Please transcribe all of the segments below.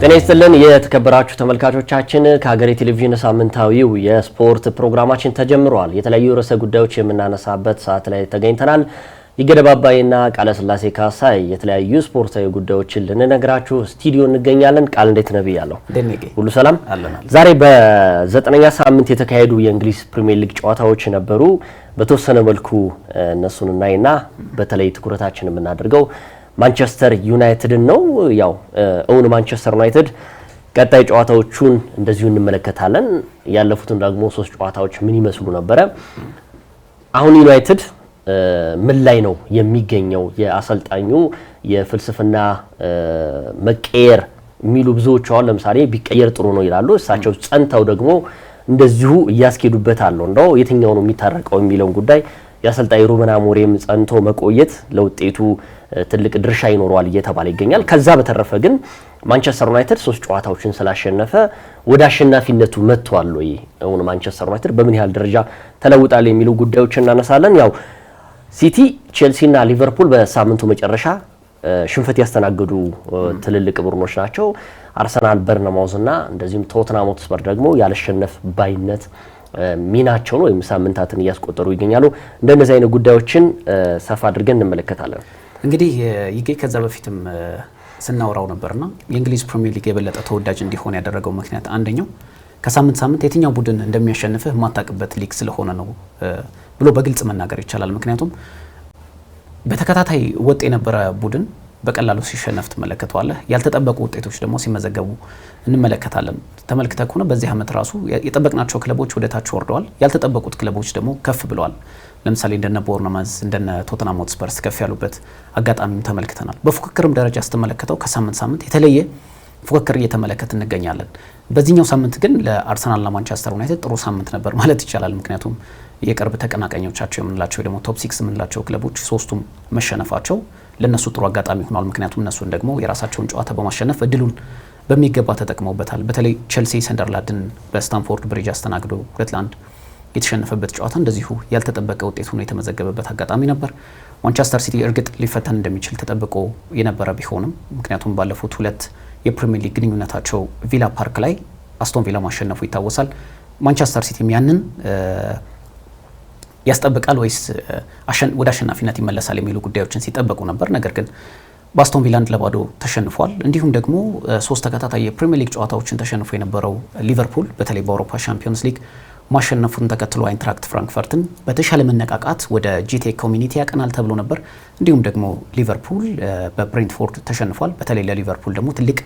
ጤና ይስጥልን የተከበራችሁ ተመልካቾቻችን ከሀገሬ ቴሌቪዥን ሳምንታዊው የስፖርት ፕሮግራማችን ተጀምሯል። የተለያዩ ርዕሰ ጉዳዮች የምናነሳበት ሰዓት ላይ ተገኝተናል። ይገደብ አባይና ቃለ ስላሴ ካሳይ የተለያዩ ስፖርታዊ ጉዳዮችን ልንነግራችሁ ስቱዲዮ እንገኛለን። ቃል እንዴት ነህ ብያለሁ። ሁሉ ሰላም? ዛሬ በ9ኛ ሳምንት የተካሄዱ የእንግሊዝ ፕሪሚየር ሊግ ጨዋታዎች ነበሩ። በተወሰነ መልኩ እነሱን እናይና በተለይ ትኩረታችን የምናደርገው ማንቸስተር ዩናይትድ ነው። ያው እውን ማንቸስተር ዩናይትድ ቀጣይ ጨዋታዎቹን እንደዚሁ እንመለከታለን። ያለፉትን ደግሞ 3 ጨዋታዎች ምን ይመስሉ ነበረ? አሁን ዩናይትድ ምን ላይ ነው የሚገኘው? የአሰልጣኙ የፍልስፍና መቀየር የሚሉ ብዙዎች አሁን ለምሳሌ ቢቀየር ጥሩ ነው ይላሉ። እሳቸው ጸንተው ደግሞ እንደዚሁ እያስኬዱበት አለው። እንደው የትኛው ነው የሚታረቀው የሚለውን ጉዳይ የአሰልጣኝ ሩበን አሞሪም ጸንቶ መቆየት ለውጤቱ ትልቅ ድርሻ ይኖረዋል እየተባለ ይገኛል። ከዛ በተረፈ ግን ማንቸስተር ዩናይትድ 3 ጨዋታዎችን ስላሸነፈ ወደ አሸናፊነቱ መጥቷል ወይ? አሁን ማንቸስተር ዩናይትድ በምን ያህል ደረጃ ተለውጣል የሚሉ ጉዳዮችን እናነሳለን። ያው ሲቲ፣ ቼልሲና ሊቨርፑል በሳምንቱ መጨረሻ ሽንፈት ያስተናገዱ ትልልቅ ቡድኖች ናቸው። አርሰናል፣ በርነማውዝና እንደዚሁም ቶተንሃም ሆትስፐር ደግሞ ያለሸነፍ ባይነት ሚናቸው ነው ወይም ሳምንታትን እያስቆጠሩ ይገኛሉ። እንደነዚህ አይነት ጉዳዮችን ሰፋ አድርገን እንመለከታለን። እንግዲህ ይገኝ ከዛ በፊትም ስናወራው ነበርና የእንግሊዝ ፕሪሚየር ሊግ የበለጠ ተወዳጅ እንዲሆን ያደረገው ምክንያት አንደኛው ከሳምንት ሳምንት የትኛው ቡድን እንደሚያሸንፍህ የማታውቅበት ሊግ ስለሆነ ነው ብሎ በግልጽ መናገር ይቻላል። ምክንያቱም በተከታታይ ወጥ የነበረ ቡድን በቀላሉ ሲሸነፍ ትመለከተዋለህ። ያልተጠበቁ ውጤቶች ደግሞ ሲመዘገቡ እንመለከታለን። ተመልክተህ ከሆነ በዚህ ዓመት ራሱ የጠበቅናቸው ክለቦች ወደ ታች ወርደዋል፣ ያልተጠበቁት ክለቦች ደግሞ ከፍ ብለዋል። ለምሳሌ እንደነ ቦርነማዝ እንደነ ቶተንሃም ሆትስፐርስ ከፍ ያሉበት አጋጣሚም ተመልክተናል። በፉክክርም ደረጃ ስትመለከተው ከሳምንት ሳምንት የተለየ ፉክክር እየተመለከት እንገኛለን። በዚህኛው ሳምንት ግን ለአርሰናልና ማንቸስተር ዩናይትድ ጥሩ ሳምንት ነበር ማለት ይቻላል። ምክንያቱም የቅርብ ተቀናቃኞቻቸው የምንላቸው ደግሞ ቶፕ 6 የምንላቸው ክለቦች 3ቱም መሸነፋቸው ለነሱ ጥሩ አጋጣሚ ሆኗል። ምክንያቱም እነሱን ደግሞ የራሳቸውን ጨዋታ በማሸነፍ እድሉን በሚገባ ተጠቅመውበታል። በተለይ ቼልሲ ሰንደርላንድን በስታንፎርድ ብሪጅ አስተናግዶ 2-1 የተሸነፈበት ጨዋታ እንደዚሁ ያልተጠበቀ ውጤት ሆኖ የተመዘገበበት አጋጣሚ ነበር። ማንቸስተር ሲቲ እርግጥ ሊፈተን እንደሚችል ተጠብቆ የነበረ ቢሆንም ምክንያቱም ባለፉት 2 የፕሪሚየር ሊግ ግንኙነታቸው ቪላ ፓርክ ላይ አስቶን ቪላ ማሸነፉ ይታወሳል። ማንቸስተር ሲቲም ያንን ያስጠብቃል ወይስ ወደ አሸናፊነት ይመለሳል የሚሉ ጉዳዮችን ሲጠበቁ ነበር። ነገር ግን በአስቶን ቪላ 1-0 ተሸንፏል። እንዲሁም ደግሞ 3 ተከታታይ የፕሪሚየር ሊግ ጨዋታዎችን ተሸንፎ የነበረው ሊቨርፑል በተለይ በአውሮፓ ቻምፒዮንስ ሊግ ማሸነፉን ተከትሎ አይንትራክት ፍራንክፈርትን በተሻለ መነቃቃት ወደ ጂቴክ ኮሚኒቲ ያቀናል ተብሎ ነበር። እንዲሁም ደግሞ ሊቨርፑል በብሬንትፎርድ ተሸንፏል። በተለይ ለሊቨርፑል ደግሞ ትልቅ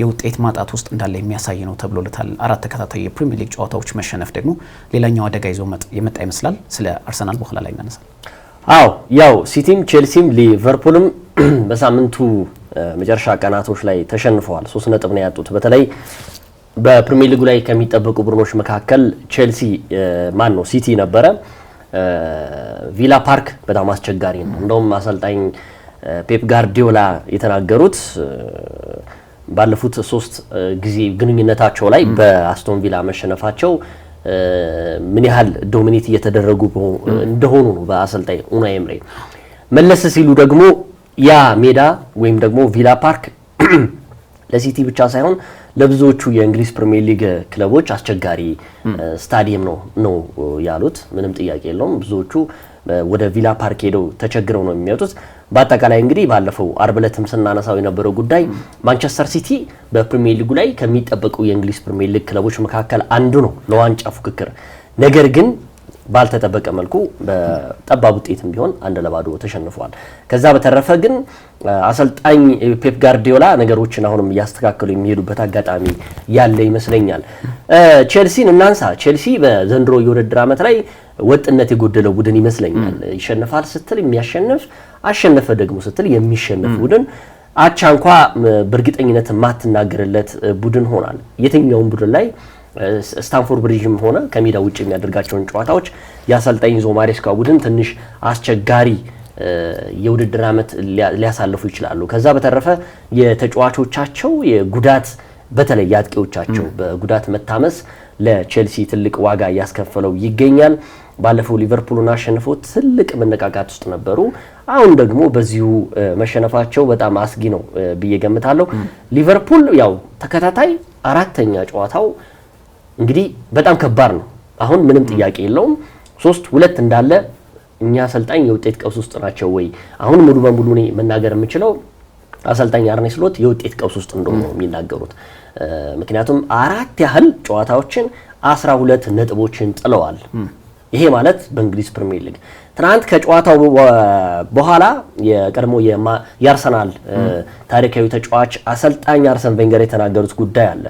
የውጤት ማጣት ውስጥ እንዳለ የሚያሳይ ነው ተብሎለታል። 4 ተከታታይ የፕሪሚየር ሊግ ጨዋታዎች መሸነፍ ደግሞ ሌላኛው አደጋ ይዞ የመጣ ይመስላል። ስለ አርሰናል በኋላ ላይ እናነሳል። አዎ ያው ሲቲም ቼልሲም ሊቨርፑልም በሳምንቱ መጨረሻ ቀናቶች ላይ ተሸንፈዋል። 3 ነጥብ ነው ያጡት። በተለይ በፕሪሚየር ሊጉ ላይ ከሚጠበቁ ቡድኖች መካከል ቼልሲ ሲቲ ነበረ። ቪላ ፓርክ በጣም አስቸጋሪ ነው። እንደውም አሰልጣኝ ፔፕ ጋርዲዮላ የተናገሩት ባለፉት 3 ጊዜ ግንኙነታቸው ላይ በአስቶን ቪላ መሸነፋቸው ምን ያህል ዶሚኔት እየተደረጉ እንደሆኑ ነው በአሰልጣኝ ኡናይ ኤምሬ። መለስ ሲሉ ደግሞ ያ ሜዳ ወይም ደግሞ ቪላ ፓርክ ለሲቲ ብቻ ሳይሆን ለብዙዎቹ የእንግሊዝ ፕሪሚየር ሊግ ክለቦች አስቸጋሪ ስታዲየም ነው ያሉት። ምንም ጥያቄ የለውም። ብዙዎቹ ወደ ቪላ ፓርክ ሄደው ተቸግረው ነው የሚመጡት። በአጠቃላይ እንግዲህ ባለፈው አርብ ዕለትም ስናነሳው የነበረው ጉዳይ ማንቸስተር ሲቲ በፕሪሚየር ሊጉ ላይ ከሚጠበቁ የእንግሊዝ ፕሪሚየር ሊግ ክለቦች መካከል አንዱ ነው ለዋንጫ ፉክክር። ነገር ግን ባልተጠበቀ መልኩ በጠባብ ውጤትም ቢሆን 1-0 ተሸንፏል። ከዛ በተረፈ ግን አሰልጣኝ ፔፕ ጋርዲዮላ ነገሮችን አሁንም እያስተካከሉ የሚሄዱበት አጋጣሚ ያለ ይመስለኛል። ቼልሲን እናንሳ። ቼልሲ በዘንድሮ የውድድር ዓመት ላይ ወጥነት የጎደለው ቡድን ይመስለኛል። ይሸነፋል ስትል የሚያሸንፍ፣ አሸነፈ ደግሞ ስትል የሚሸነፍ ቡድን፣ አቻ እንኳ በእርግጠኝነት የማትናገርለት ቡድን ሆኗል። የትኛውም ቡድን ላይ ስታንፎርድ ብሪጅም ሆነ ከሜዳ ውጭ የሚያደርጋቸውን ጨዋታዎች የአሰልጣኝ ኢንዞ ማሬስካ ቡድን ትንሽ አስቸጋሪ የውድድር ዓመት ሊያሳልፉ ይችላሉ። ከዛ በተረፈ የተጫዋቾቻቸው የጉዳት በተለይ የአጥቂዎቻቸው በጉዳት መታመስ ለቼልሲ ትልቅ ዋጋ እያስከፈለው ይገኛል። ባለፈው ሊቨርፑልን አሸንፈው ትልቅ መነቃቃት ውስጥ ነበሩ። አሁን ደግሞ በዚሁ መሸነፋቸው በጣም አስጊ ነው ብዬ ገምታለሁ። ሊቨርፑል ያው ተከታታይ አራተኛ ጨዋታው እንግዲህ በጣም ከባድ ነው። አሁን ምንም ጥያቄ የለውም 3-2 እንዳለ እኛ አሰልጣኝ የውጤት ቀውስ ውስጥ ናቸው ወይ? አሁን ሙሉ በሙሉ እኔ መናገር የምችለው አሰልጣኝ አርኔ ስሎት የውጤት ቀውስ ውስጥ እንደሆነ ነው የሚናገሩት። ምክንያቱም 4 ያህል ጨዋታዎችን 12 ነጥቦችን ጥለዋል። ይሄ ማለት በእንግሊዝ ፕሪሚየር ሊግ ትናንት ከጨዋታው በኋላ የቀድሞ የአርሰናል ታሪካዊ ተጫዋች አሰልጣኝ አርሰን ቬንገር የተናገሩት ጉዳይ አለ።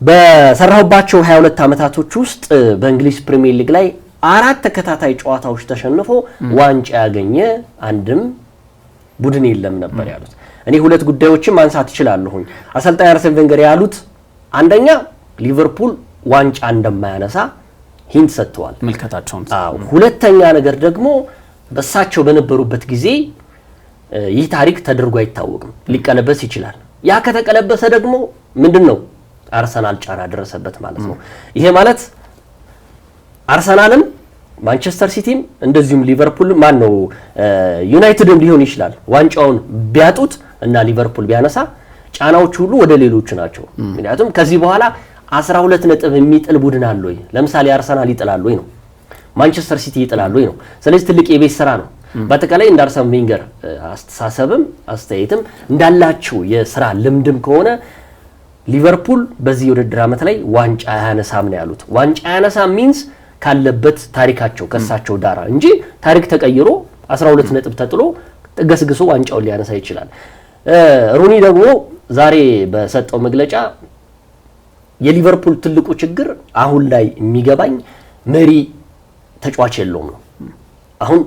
በሰራሁባቸው 22 ዓመታቶች ውስጥ በእንግሊዝ ፕሪሚየር ሊግ ላይ 4 ተከታታይ ጨዋታዎች ተሸንፎ ዋንጫ ያገኘ አንድም ቡድን የለም ነበር ያሉት። እኔ 2 ጉዳዮችን ማንሳት እችላለሁኝ። አሰልጣኝ አርሰን ቬንገር ያሉት አንደኛ ሊቨርፑል ዋንጫ እንደማያነሳ ሂንት ሰጥተዋል መልከታቸውን። ሁለተኛ ነገር ደግሞ በሳቸው በነበሩበት ጊዜ ይህ ታሪክ ተደርጎ አይታወቅም፣ ሊቀለበስ ይችላል። ያ ከተቀለበሰ ደግሞ ምንድነው አርሰናል ጫና ደረሰበት ማለት ነው። ይሄ ማለት አርሰናልም ማንቸስተር ሲቲም እንደዚሁም ሊቨርፑል ማነው ዩናይትድም ሊሆን ይችላል ዋንጫውን ቢያጡት እና ሊቨርፑል ቢያነሳ ጫናዎች ሁሉ ወደ ሌሎች ናቸው። ምክንያቱም ከዚህ በኋላ 12 ነጥብ የሚጥል ቡድን አለ ወይ? ለምሳሌ አርሰናል ይጥላል ወይ ነው? ማንቸስተር ሲቲ ይጥላል ወይ ነው? ስለዚህ ትልቅ የቤት ስራ ነው። በአጠቃላይ እንደ አርሰን ቬንገር አስተሳሰብም አስተያየትም እንዳላቸው የስራ ልምድም ከሆነ ሊቨርፑል በዚህ የውድድር ዓመት ላይ ዋንጫ አያነሳም ነው ያሉት። ዋንጫ አያነሳም ሚንስ ካለበት ታሪካቸው ከሳቸው ዳራ እንጂ ታሪክ ተቀይሮ 12 ነጥብ ተጥሎ ገስግሶ ዋንጫውን ሊያነሳ ይችላል። ሩኒ ደግሞ ዛሬ በሰጠው መግለጫ የሊቨርፑል ትልቁ ችግር አሁን ላይ የሚገባኝ መሪ ተጫዋች የለውም ነው። አሁን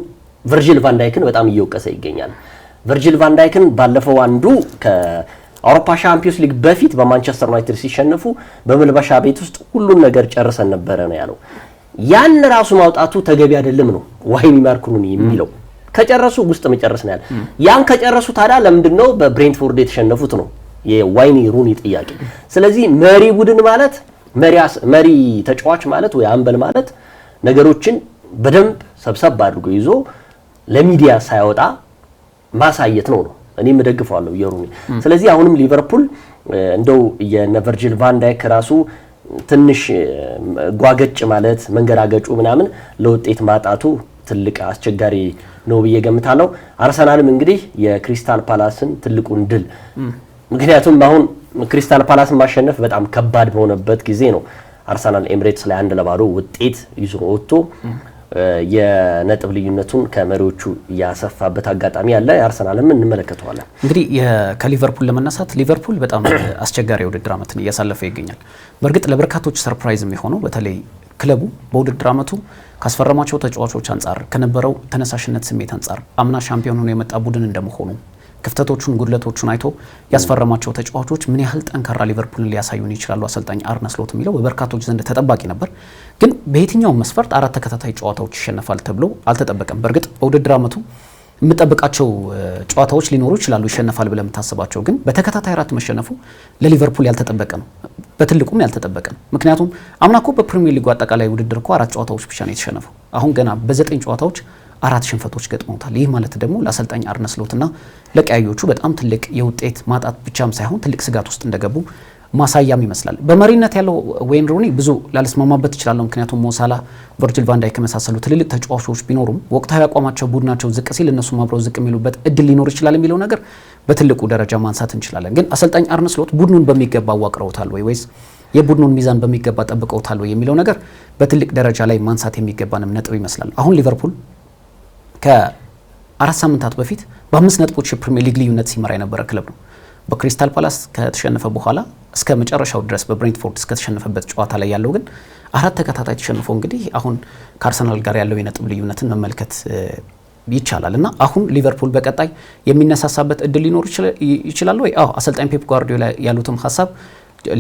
ቨርጂል ቫን ዳይክን በጣም እየወቀሰ ይገኛል። ቨርጂል ቫን ዳይክን ባለፈው አንዱ ከአውሮፓ ሻምፒዮንስ ሊግ በፊት በማንቸስተር ዩናይትድ ሲሸነፉ በመልበሻ ቤት ውስጥ ሁሉን ነገር ጨርሰን ነበረ ነው ያለው። ያን ራሱ ማውጣቱ ተገቢ አይደለም ነው ዋይኒ ማርክ ሩኒ የሚለው። ከጨረሱ ውስጥ መጨረስ ነው ያለ። ያን ከጨረሱ ታዲያ ለምንድነው በብሬንትፎርድ የተሸነፉት ነው የዋይኒ ሩኒ ጥያቄ። ስለዚህ መሪ ቡድን ማለት መሪ ተጫዋች ማለት ወይ አምበል ማለት ነገሮችን በደንብ ሰብሰብ አድርጎ ይዞ ለሚዲያ ሳይወጣ ማሳየት ነው ነው እኔም እደግፈዋለሁ የሩኒ። ስለዚህ አሁንም ሊቨርፑል እንደው የነ ቨርጂል ቫን ዳይክ ራሱ ትንሽ ጓገጭ ማለት መንገራገጩ ምናምን ለውጤት ማጣቱ ትልቅ አስቸጋሪ ነው ብዬ ገምታለሁ። አርሰናልም እንግዲህ የክሪስታል ፓላስን ትልቁን ድል ምክንያቱም አሁን ክሪስታል ፓላስን ማሸነፍ በጣም ከባድ በሆነበት ጊዜ ነው አርሰናል ኤምሬትስ ላይ 1-0 ውጤት ይዞ ወጥቶ የነጥብ ልዩነቱን ከመሪዎቹ ያሰፋበት አጋጣሚ ያለ አርሰናልም እንመለከተዋለን። እንግዲህ ከሊቨርፑል ለመነሳት ሊቨርፑል በጣም አስቸጋሪ የውድድር ዓመትን እያሳለፈ ይገኛል። በእርግጥ ለበርካቶች ሰርፕራይዝ የሚሆነው በተለይ ክለቡ በውድድር ዓመቱ ካስፈረማቸው ተጫዋቾች አንጻር ከነበረው ተነሳሽነት ስሜት አንጻር አምና ሻምፒዮን ሆኖ የመጣ ቡድን እንደመሆኑ ክፍተቶቹን ጉድለቶቹን አይቶ ያስፈረማቸው ተጫዋቾች ምን ያህል ጠንካራ ሊቨርፑልን ሊያሳዩን ይችላሉ አሰልጣኝ አርነ ስሎት የሚለው በበርካቶች ዘንድ ተጠባቂ ነበር። ግን በየትኛው መስፈርት 4 ተከታታይ ጨዋታዎች ይሸነፋል ተብሎ አልተጠበቀም። በእርግጥ በውድድር ዓመቱ የምጠብቃቸው ጨዋታዎች ሊኖሩ ይችላሉ ይሸነፋል ብለ የምታስባቸው፣ ግን በተከታታይ 4 መሸነፉ ለሊቨርፑል ያልተጠበቀ ነው፣ በትልቁም ያልተጠበቀ ነው። ምክንያቱም አምና እኮ በፕሪሚየር ሊጉ አጠቃላይ ውድድር እኮ 4 ጨዋታዎች ብቻ ነው የተሸነፈው። አሁን ገና በ9 ጨዋታዎች 4 ሽንፈቶች ገጥመውታል። ይህ ማለት ደግሞ ለአሰልጣኝ አርነ ስሎትና ለቀያዮቹ በጣም ትልቅ የውጤት ማጣት ብቻም ሳይሆን ትልቅ ስጋት ውስጥ እንደገቡ ማሳያም ይመስላል። በመሪነት ያለው ዌይን ሩኒ ብዙ ላልስማማበት ይችላል። ምክንያቱም ሞሳላ፣ ቨርጂል ቫን ዳይክ የመሳሰሉ ትልልቅ ተጫዋቾች ቢኖሩም ወቅታዊ አቋማቸው ቡድናቸው ዝቅ ሲል እነሱም አብረው ዝቅ የሚሉበት እድል ሊኖር ይችላል የሚለው ነገር በትልቁ ደረጃ ማንሳት እንችላለን። ግን አሰልጣኝ አርነ ስሎት ቡድኑን በሚገባ አዋቅረውታል ወይስ የቡድኑን ሚዛን በሚገባ ጠብቀውታል ወይ የሚለው ነገር በትልቅ ደረጃ ላይ ማንሳት የሚገባንም ነጥብ ይመስላል። አሁን ሊቨርፑል ከ4 ሳምንታት በፊት በ5 ነጥቦች የፕሪሚየር ሊግ ልዩነት ሲመራ የነበረ ክለብ ነው። በክሪስታል ፓላስ ከተሸነፈ በኋላ እስከ መጨረሻው ድረስ በብሬንትፎርድ እስከተሸነፈበት ጨዋታ ላይ ያለው ግን 4 ተከታታይ ተሸንፎ እንግዲህ አሁን ከአርሰናል ጋር ያለው የነጥብ ልዩነትን መመልከት ይቻላል። እና አሁን ሊቨርፑል በቀጣይ የሚነሳሳበት እድል ሊኖር ይችላል ወይ? አዎ አሰልጣኝ ፔፕ ጓርዲዮላ ያሉትም ሀሳብ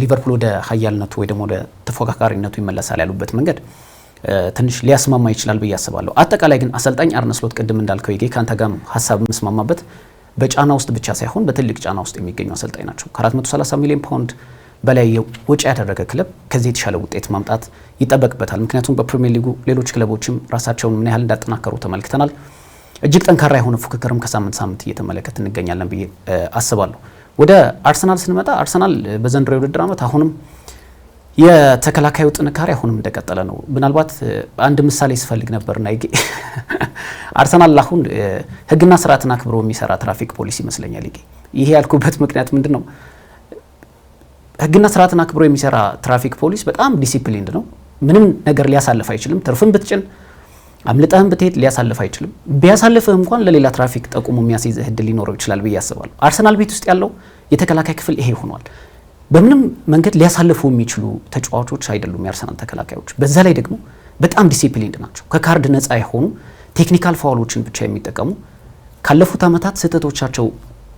ሊቨርፑል ወደ ሀያልነቱ ወይ ደግሞ ወደ ተፎካካሪነቱ ይመለሳል ያሉበት መንገድ ትንሽ ሊያስማማ ይችላል ብዬ አስባለሁ። አጠቃላይ ግን አሰልጣኝ አርነ ስሎት ቅድም እንዳልከው ይገ ካንተ ጋር ሀሳብ መስማማበት በጫና ውስጥ ብቻ ሳይሆን በትልቅ ጫና ውስጥ የሚገኙ አሰልጣኝ ናቸው። ከ430 ሚሊዮን ፓውንድ በላይ ወጪ ያደረገ ክለብ ከዚህ የተሻለ ውጤት ማምጣት ይጠበቅበታል። ምክንያቱም በፕሪሚየር ሊጉ ሌሎች ክለቦችም ራሳቸውን ምን ያህል እንዳጠናከሩ ተመልክተናል። እጅግ ጠንካራ የሆነ ፉክክርም ከሳምንት ሳምንት እየተመለከት እንገኛለን ብዬ አስባለሁ። ወደ አርሰናል ስንመጣ አርሰናል በዘንድሮ የውድድር ዓመት አሁንም የተከላካዩ ጥንካሬ አሁንም እንደቀጠለ ነው። ምናልባት አንድ ምሳሌ ስፈልግ ነበርና አርሰናል አሁን ሕግና ስርዓትን አክብሮ የሚሰራ ትራፊክ ፖሊስ ይመስለኛል። ይሄ ያልኩበት ምክንያት ምንድነው? ሕግና ስርዓትን አክብሮ የሚሰራ ትራፊክ ፖሊስ በጣም ዲሲፕሊንድ ነው። ምንም ነገር ሊያሳልፍ አይችልም። ትርፍን ብትጭን አምልጠህም ብትሄድ ሊያሳልፍ አይችልም። ቢያሳልፍህ እንኳን ለሌላ ትራፊክ ጠቁሞ የሚያስይዝህ እድል ሊኖረው ይችላል ብዬ አስባለሁ። አርሰናል ቤት ውስጥ ያለው የተከላካይ ክፍል ይሄ ሆኗል። በምንም መንገድ ሊያሳልፉ የሚችሉ ተጫዋቾች አይደሉም የአርሰናል ተከላካዮች። በዛ ላይ ደግሞ በጣም ዲሲፕሊንድ ናቸው። ከካርድ ነፃ የሆኑ ቴክኒካል ፋውሎችን ብቻ የሚጠቀሙ ካለፉት ዓመታት ስህተቶቻቸው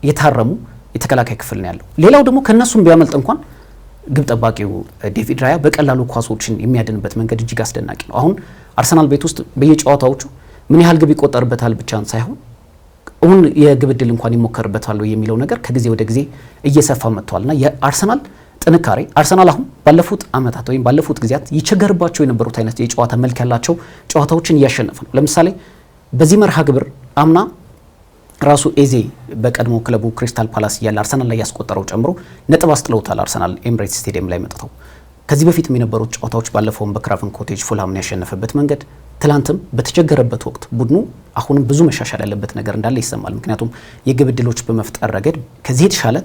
የታረሙ የተከላካይ ክፍል ነው ያለው። ሌላው ደግሞ ከነሱም ቢያመልጥ እንኳን ግብ ጠባቂው ዴቪድ ራያ በቀላሉ ኳሶችን የሚያድንበት መንገድ እጅግ አስደናቂ ነው። አሁን አርሰናል ቤት ውስጥ በየጨዋታዎቹ ምን ያህል ግብ ይቆጠርበታል ብቻን ሳይሆን አሁን የግብ ዕድል እንኳን ይሞከርበታል የሚለው ነገር ከጊዜ ወደ ጊዜ እየሰፋ መጥቷልና የአርሰናል ጥንካሬ አርሰናል አሁን ባለፉት ዓመታት ወይም ባለፉት ጊዜያት ይቸገርባቸው የነበሩት አይነት የጨዋታ መልክ ያላቸው ጨዋታዎችን እያሸነፈ ነው። ለምሳሌ በዚህ መርሃ ግብር አምና ራሱ ኤዜ በቀድሞ ክለቡ ክሪስታል ፓላስ ያለ አርሰናል ላይ ያስቆጠረው ጨምሮ ነጥብ አስጥለውታል። አርሰናል ኤምሬትስ ስቴዲየም ላይ መጥተው ከዚህ በፊትም የነበሩት ጨዋታዎች ባለፈውም በክራቨን ኮቴጅ ፉልሃምን ያሸነፈበት መንገድ ትላንትም በተቸገረበት ወቅት ቡድኑ አሁንም ብዙ መሻሻል ያለበት ነገር እንዳለ ይሰማል። ምክንያቱም የግብ ዕድሎች በመፍጠር ረገድ ከዚህ የተሻለ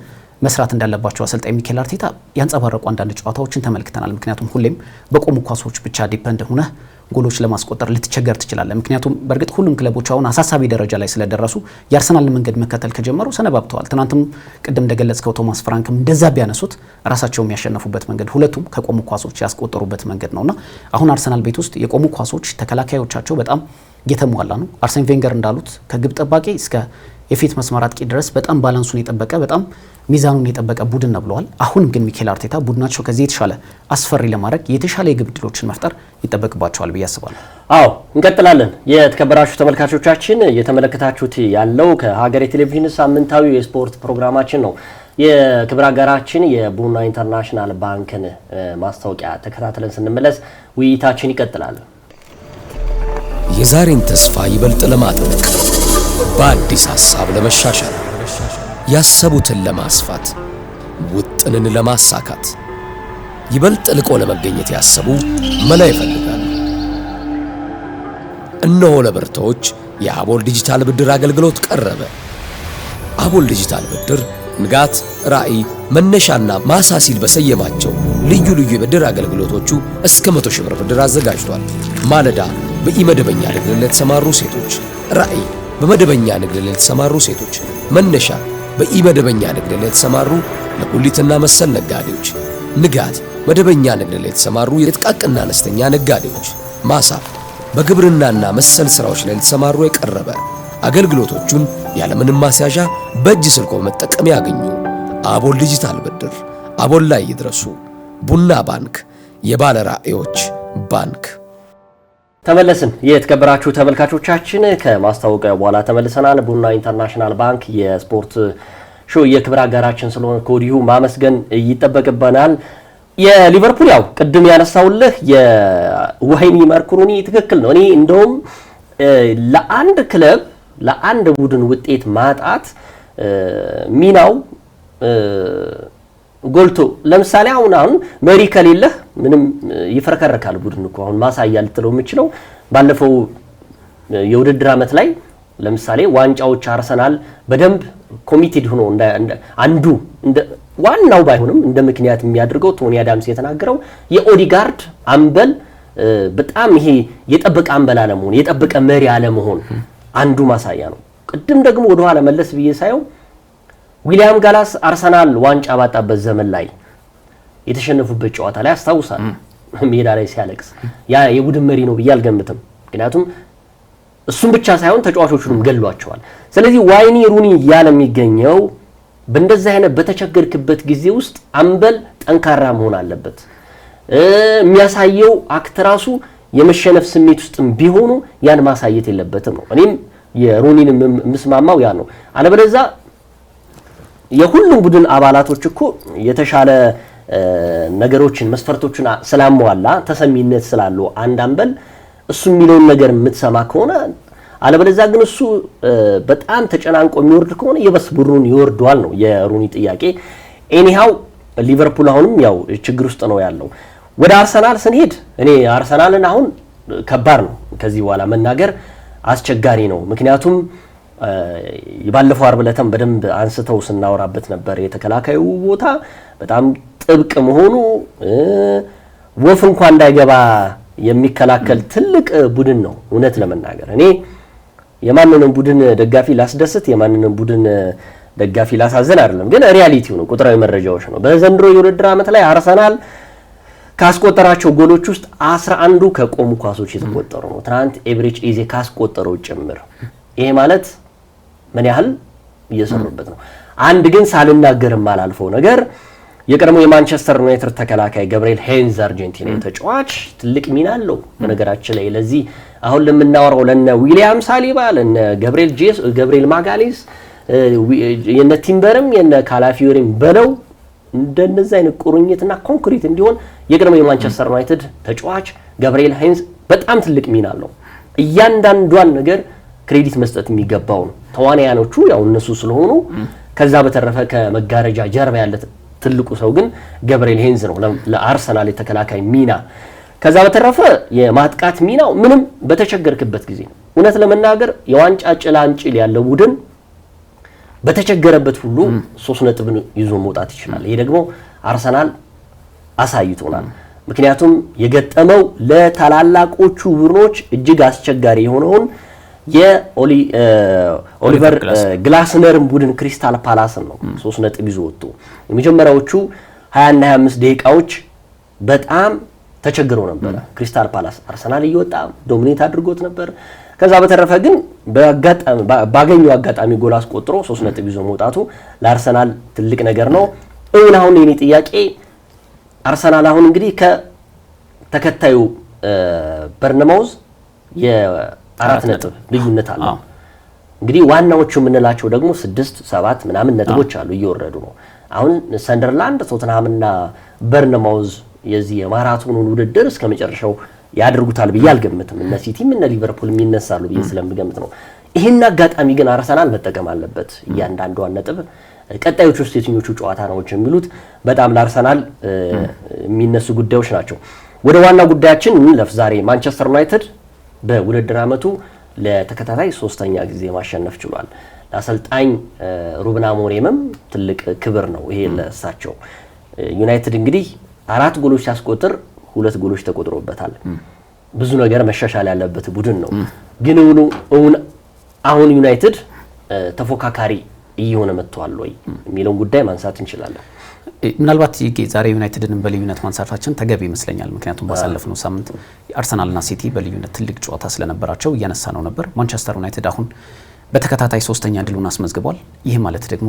መስራት እንዳለባቸው አሰልጣኝ ሚኬል አርቴታ ያንጸባረቁ አንዳንድ ጨዋታዎችን ተመልክተናል። ምክንያቱም ሁሌም በቆሙ ኳሶች ብቻ ዲፔንድ ሆነህ ጎሎች ለማስቆጠር ልትቸገር ትችላለህ። ምክንያቱም በእርግጥ ሁሉም ክለቦች አሁን አሳሳቢ ደረጃ ላይ ስለደረሱ የአርሰናልን መንገድ መከተል ከጀመሩ ሰነባብተዋል። ትናንትም ቅድም እንደገለጽከው ቶማስ ፍራንክም እንደዛ ቢያነሱት ራሳቸው የሚያሸነፉበት መንገድ ሁለቱም ከቆሙ ኳሶች ያስቆጠሩበት መንገድ ነውና አሁን አርሰናል ቤት ውስጥ የቆሙ ኳሶች ተከላካዮቻቸው በጣም የተሟላ ነው። አርሰን ቬንገር እንዳሉት ከግብ ጠባቂ እስከ የፊት መስመር አጥቂ ድረስ በጣም ባላንሱን የጠበቀ በጣም ሚዛኑን የጠበቀ ቡድን ነው ብለዋል። አሁንም ግን ሚኬል አርቴታ ቡድናቸው ከዚህ የተሻለ አስፈሪ ለማድረግ የተሻለ የግብ ዕድሎችን መፍጠር ይጠበቅባቸዋል ብዬ አስባለሁ። አዎ እንቀጥላለን። የተከበራችሁ ተመልካቾቻችን እየተመለከታችሁት ያለው ከሀገሬ ቴሌቪዥን ሳምንታዊ የስፖርት ፕሮግራማችን ነው። የክብር አጋራችን የቡና ኢንተርናሽናል ባንክን ማስታወቂያ ተከታትለን ስንመለስ ውይይታችን ይቀጥላል። የዛሬን ተስፋ ይበልጥ ለማድረግ በአዲስ ሐሳብ ለመሻሻል ያሰቡትን ለማስፋት ውጥንን ለማሳካት ይበልጥ ልቆ ለመገኘት ያሰቡ መላ ይፈልጋሉ። እነሆ ለብርቶች የአቦል ዲጂታል ብድር አገልግሎት ቀረበ። አቦል ዲጂታል ብድር ንጋት፣ ራዕይ፣ መነሻና ማሳ ሲል በሰየማቸው ልዩ ልዩ የብድር አገልግሎቶቹ እስከ 100,000 ብር ብድር አዘጋጅቷል። ማለዳ በኢመደበኛ ንግድ ለተሰማሩ ሴቶች፣ ራዕይ በመደበኛ ንግድ ለተሰማሩ ሴቶች፣ መነሻ በኢመደበኛ ንግድ ለተሰማሩ ለጉሊትና መሰል ነጋዴዎች፣ ንጋት መደበኛ ንግድ ለተሰማሩ የጥቃቅንና አነስተኛ ነጋዴዎች፣ ማሳ በግብርናና መሰል ስራዎች ላይ ለተሰማሩ የቀረበ አገልግሎቶቹን ያለምንም ማስያዣ በእጅ ስልኮ መጠቀም ያገኙ። አቦል ዲጂታል ብድር፣ አቦል ላይ ይድረሱ። ቡና ባንክ፣ የባለ ራዕዮች ባንክ። ተመለስን። የተከበራችሁ ተመልካቾቻችን ከማስታወቂያ በኋላ ተመልሰናል። ቡና ኢንተርናሽናል ባንክ የስፖርት ሾው የክብር አጋራችን ስለሆነ ከወዲሁ ማመስገን ይጠበቅብናል። የሊቨርፑል ያው ቅድም ያነሳውልህ የዋይኒ ማርኩሩኒ ትክክል ነው። እኔ እንደውም ለአንድ ክለብ ለአንድ ቡድን ውጤት ማጣት ሚናው ጎልቶ ለምሳሌ አሁን መሪ ከሌለህ ምንም ይፈረከረካል ቡድን እኮ። አሁን ማሳያ ልትለው የምችለው ባለፈው የውድድር ዓመት ላይ ለምሳሌ ዋንጫዎች አርሰናል በደንብ ኮሚቴድ ሆኖ አንዱ እንደ ዋናው ባይሆንም እንደ ምክንያት የሚያደርገው ቶኒ አዳምስ የተናገረው የኦዲጋርድ አምበል በጣም ይሄ የጠበቀ አምበል አለመሆን የጠበቀ መሪ አለመሆን አንዱ ማሳያ ነው። ቅድም ደግሞ ወደ ኋላ መለስ ብዬ ሳየው ዊሊያም ጋላስ አርሰናል ዋንጫ ባጣበት ዘመን ላይ የተሸነፉበት ጨዋታ ላይ አስታውሳል። ሜዳ ላይ ሲያለቅስ ያ የቡድን መሪ ነው ብዬ አልገምትም። ምክንያቱም እሱም ብቻ ሳይሆን ተጫዋቾቹንም ገሏቸዋል። ስለዚህ ዋይኒ ሩኒ ያለ የሚገኘው በእንደዚህ አይነት በተቸገርክበት ጊዜ ውስጥ አምበል ጠንካራ መሆን አለበት። የሚያሳየው አክት ራሱ የመሸነፍ ስሜት ውስጥም ቢሆኑ ያን ማሳየት የለበትም ነው። እኔም የሩኒን ምስማማው ያ ነው። አለበለዚያ የሁሉም ቡድን አባላቶች እኮ የተሻለ ነገሮችን መስፈርቶችን ስላሟላ ተሰሚነት ስላለው አንድ አምበል እሱ የሚለውን ነገር የምትሰማ ከሆነ አለበለዚያ ግን እሱ በጣም ተጨናንቆ የሚወርድ ከሆነ የበስ ቡድኑን ይወርደዋል ነው የሩኒ ጥያቄ። ኤኒሃው ሊቨርፑል አሁንም ያው ችግር ውስጥ ነው ያለው። ወደ አርሰናል ስንሄድ እኔ አርሰናልን አሁን ከባድ ነው ከዚህ በኋላ መናገር አስቸጋሪ ነው። ምክንያቱም ባለፈው አርብ ዕለትም በደንብ አንስተው ስናወራበት ነበር የተከላካዩ ቦታ በጣም ጥብቅ መሆኑ ወፍ እንኳን እንዳይገባ የሚከላከል ትልቅ ቡድን ነው። እውነት ለመናገር እኔ የማንንም ቡድን ደጋፊ ላስደስት የማንንም ቡድን ደጋፊ ላሳዘን አይደለም፣ ግን ሪያሊቲው ነው፣ ቁጥራዊ መረጃዎች ነው። በዘንድሮ የውድድር ዓመት ላይ አርሰናል ካስቆጠራቸው ጎሎች ውስጥ 11ዱ ከቆሙ ኳሶች የተቆጠሩ ነው። ትናንት ኤቨሬጅ ኢዜ ካስቆጠረው ጭምር። ይሄ ማለት ምን ያህል እየሰሩበት ነው። አንድ ግን ሳልናገርም አላልፈው ነገር የቀድሞ የማንቸስተር ዩናይትድ ተከላካይ ገብርኤል ሄንዝ አርጀንቲና ተጫዋች ትልቅ ሚና አለው። በነገራችን ላይ ለዚህ አሁን ለምናወራው ለነ ዊሊያም ሳሊባ ለነ ገብርኤል ማጋሌስ የነ ቲምበርም የነ ካላፊዮሪም በለው እንደነዚህ አይነት ቁርኝትና ኮንክሪት እንዲሆን የቀድሞ የማንቸስተር ዩናይትድ ተጫዋች ገብርኤል ሄንዝ በጣም ትልቅ ሚና አለው። እያንዳንዷን ነገር ክሬዲት መስጠት የሚገባው ነው። ተዋናያኖቹ ያው እነሱ ስለሆኑ ከዛ በተረፈ ከመጋረጃ ጀርባ ያለ ትልቁ ሰው ግን ገብርኤል ሄንዝ ነው ለአርሰናል የተከላካይ ሚና። ከዛ በተረፈ የማጥቃት ሚናው ምንም በተቸገርክበት ጊዜ ነው። እውነት ለመናገር የዋንጫ ጭላንጭል ያለው ቡድን በተቸገረበት ሁሉ 3 ነጥብ ይዞ መውጣት ይችላል። ይሄ ደግሞ አርሰናል አሳይቶናል። ምክንያቱም የገጠመው ለታላላቆቹ ቡድኖች እጅግ አስቸጋሪ የሆነውን የኦሊቨር ግላስነርን ቡድን ክሪስታል ፓላስን ነው 3 ነጥብ ይዞ ወጥቶ የመጀመሪያዎቹ 20 እና 25 ደቂቃዎች በጣም ተቸግረው ነበር። ክሪስታል ፓላስ አርሰናል እየወጣ ዶሚኔት አድርጎት ነበር። ከዛ በተረፈ ግን ባገኘው አጋጣሚ ጎል አስቆጥሮ 3 ነጥብ ይዞ መውጣቱ ለአርሰናል ትልቅ ነገር ነው። አሁን የኔ ጥያቄ አርሰናል አሁን እንግዲህ ከተከታዩ በርነማውዝ የ4 ነጥብ ልዩነት አለ። እንግዲህ ዋናዎቹ የምንላቸው ደግሞ 6 7 ምናምን ነጥቦች አሉ እየወረዱ ነው። አሁን ሰንደርላንድ፣ ቶተንሃምና በርነማውዝ የዚህ የማራቶኑን ውድድር እስከመጨረሻው ያደርጉታል ብዬ አልገምትም። እነ ሲቲም እነ ሊቨርፑል የሚነሳሉ ብዬ ስለምገምት ነው። ይሄን አጋጣሚ ግን አርሰናል መጠቀም አለበት። እያንዳንዷን ነጥብ ቀጣዮቹ ውስጥ የትኞቹ ጨዋታ ነው የሚሉት በጣም ለአርሰናል የሚነሱ ጉዳዮች ናቸው። ወደ ዋና ጉዳያችን እንለፍ። ዛሬ ማንቸስተር ዩናይትድ በውድድር ዓመቱ ለተከታታይ 3ኛ ጊዜ ማሸነፍ ችሏል። ለአሰልጣኝ ሩበን አሞሪምም ትልቅ ክብር ነው ይሄ ለእሳቸው። ዩናይትድ እንግዲህ 4 ጎሎች ሲያስቆጥር 2 ጎሎች ተቆጥሮበታል። ብዙ ነገር መሻሻል ያለበት ቡድን ነው። ግን አሁን ዩናይትድ ተፎካካሪ እየሆነ መጥቷል ወይ የሚለውን ጉዳይ ማንሳት እንችላለን። ምናልባት ዛሬ ዩናይትድን በልዩነት ማንሳታችን ተገቢ ይመስለኛል። ምክንያቱም ባሳለፍነው ሳምንት አርሰናልና ሲቲ በልዩነት ትልቅ ጨዋታ ስለነበራቸው እያነሳ ነው ነበር። ማንቸስተር ዩናይትድ አሁን በተከታታይ 3ኛ ድሉን አስመዝግቧል። ይህ ማለት ደግሞ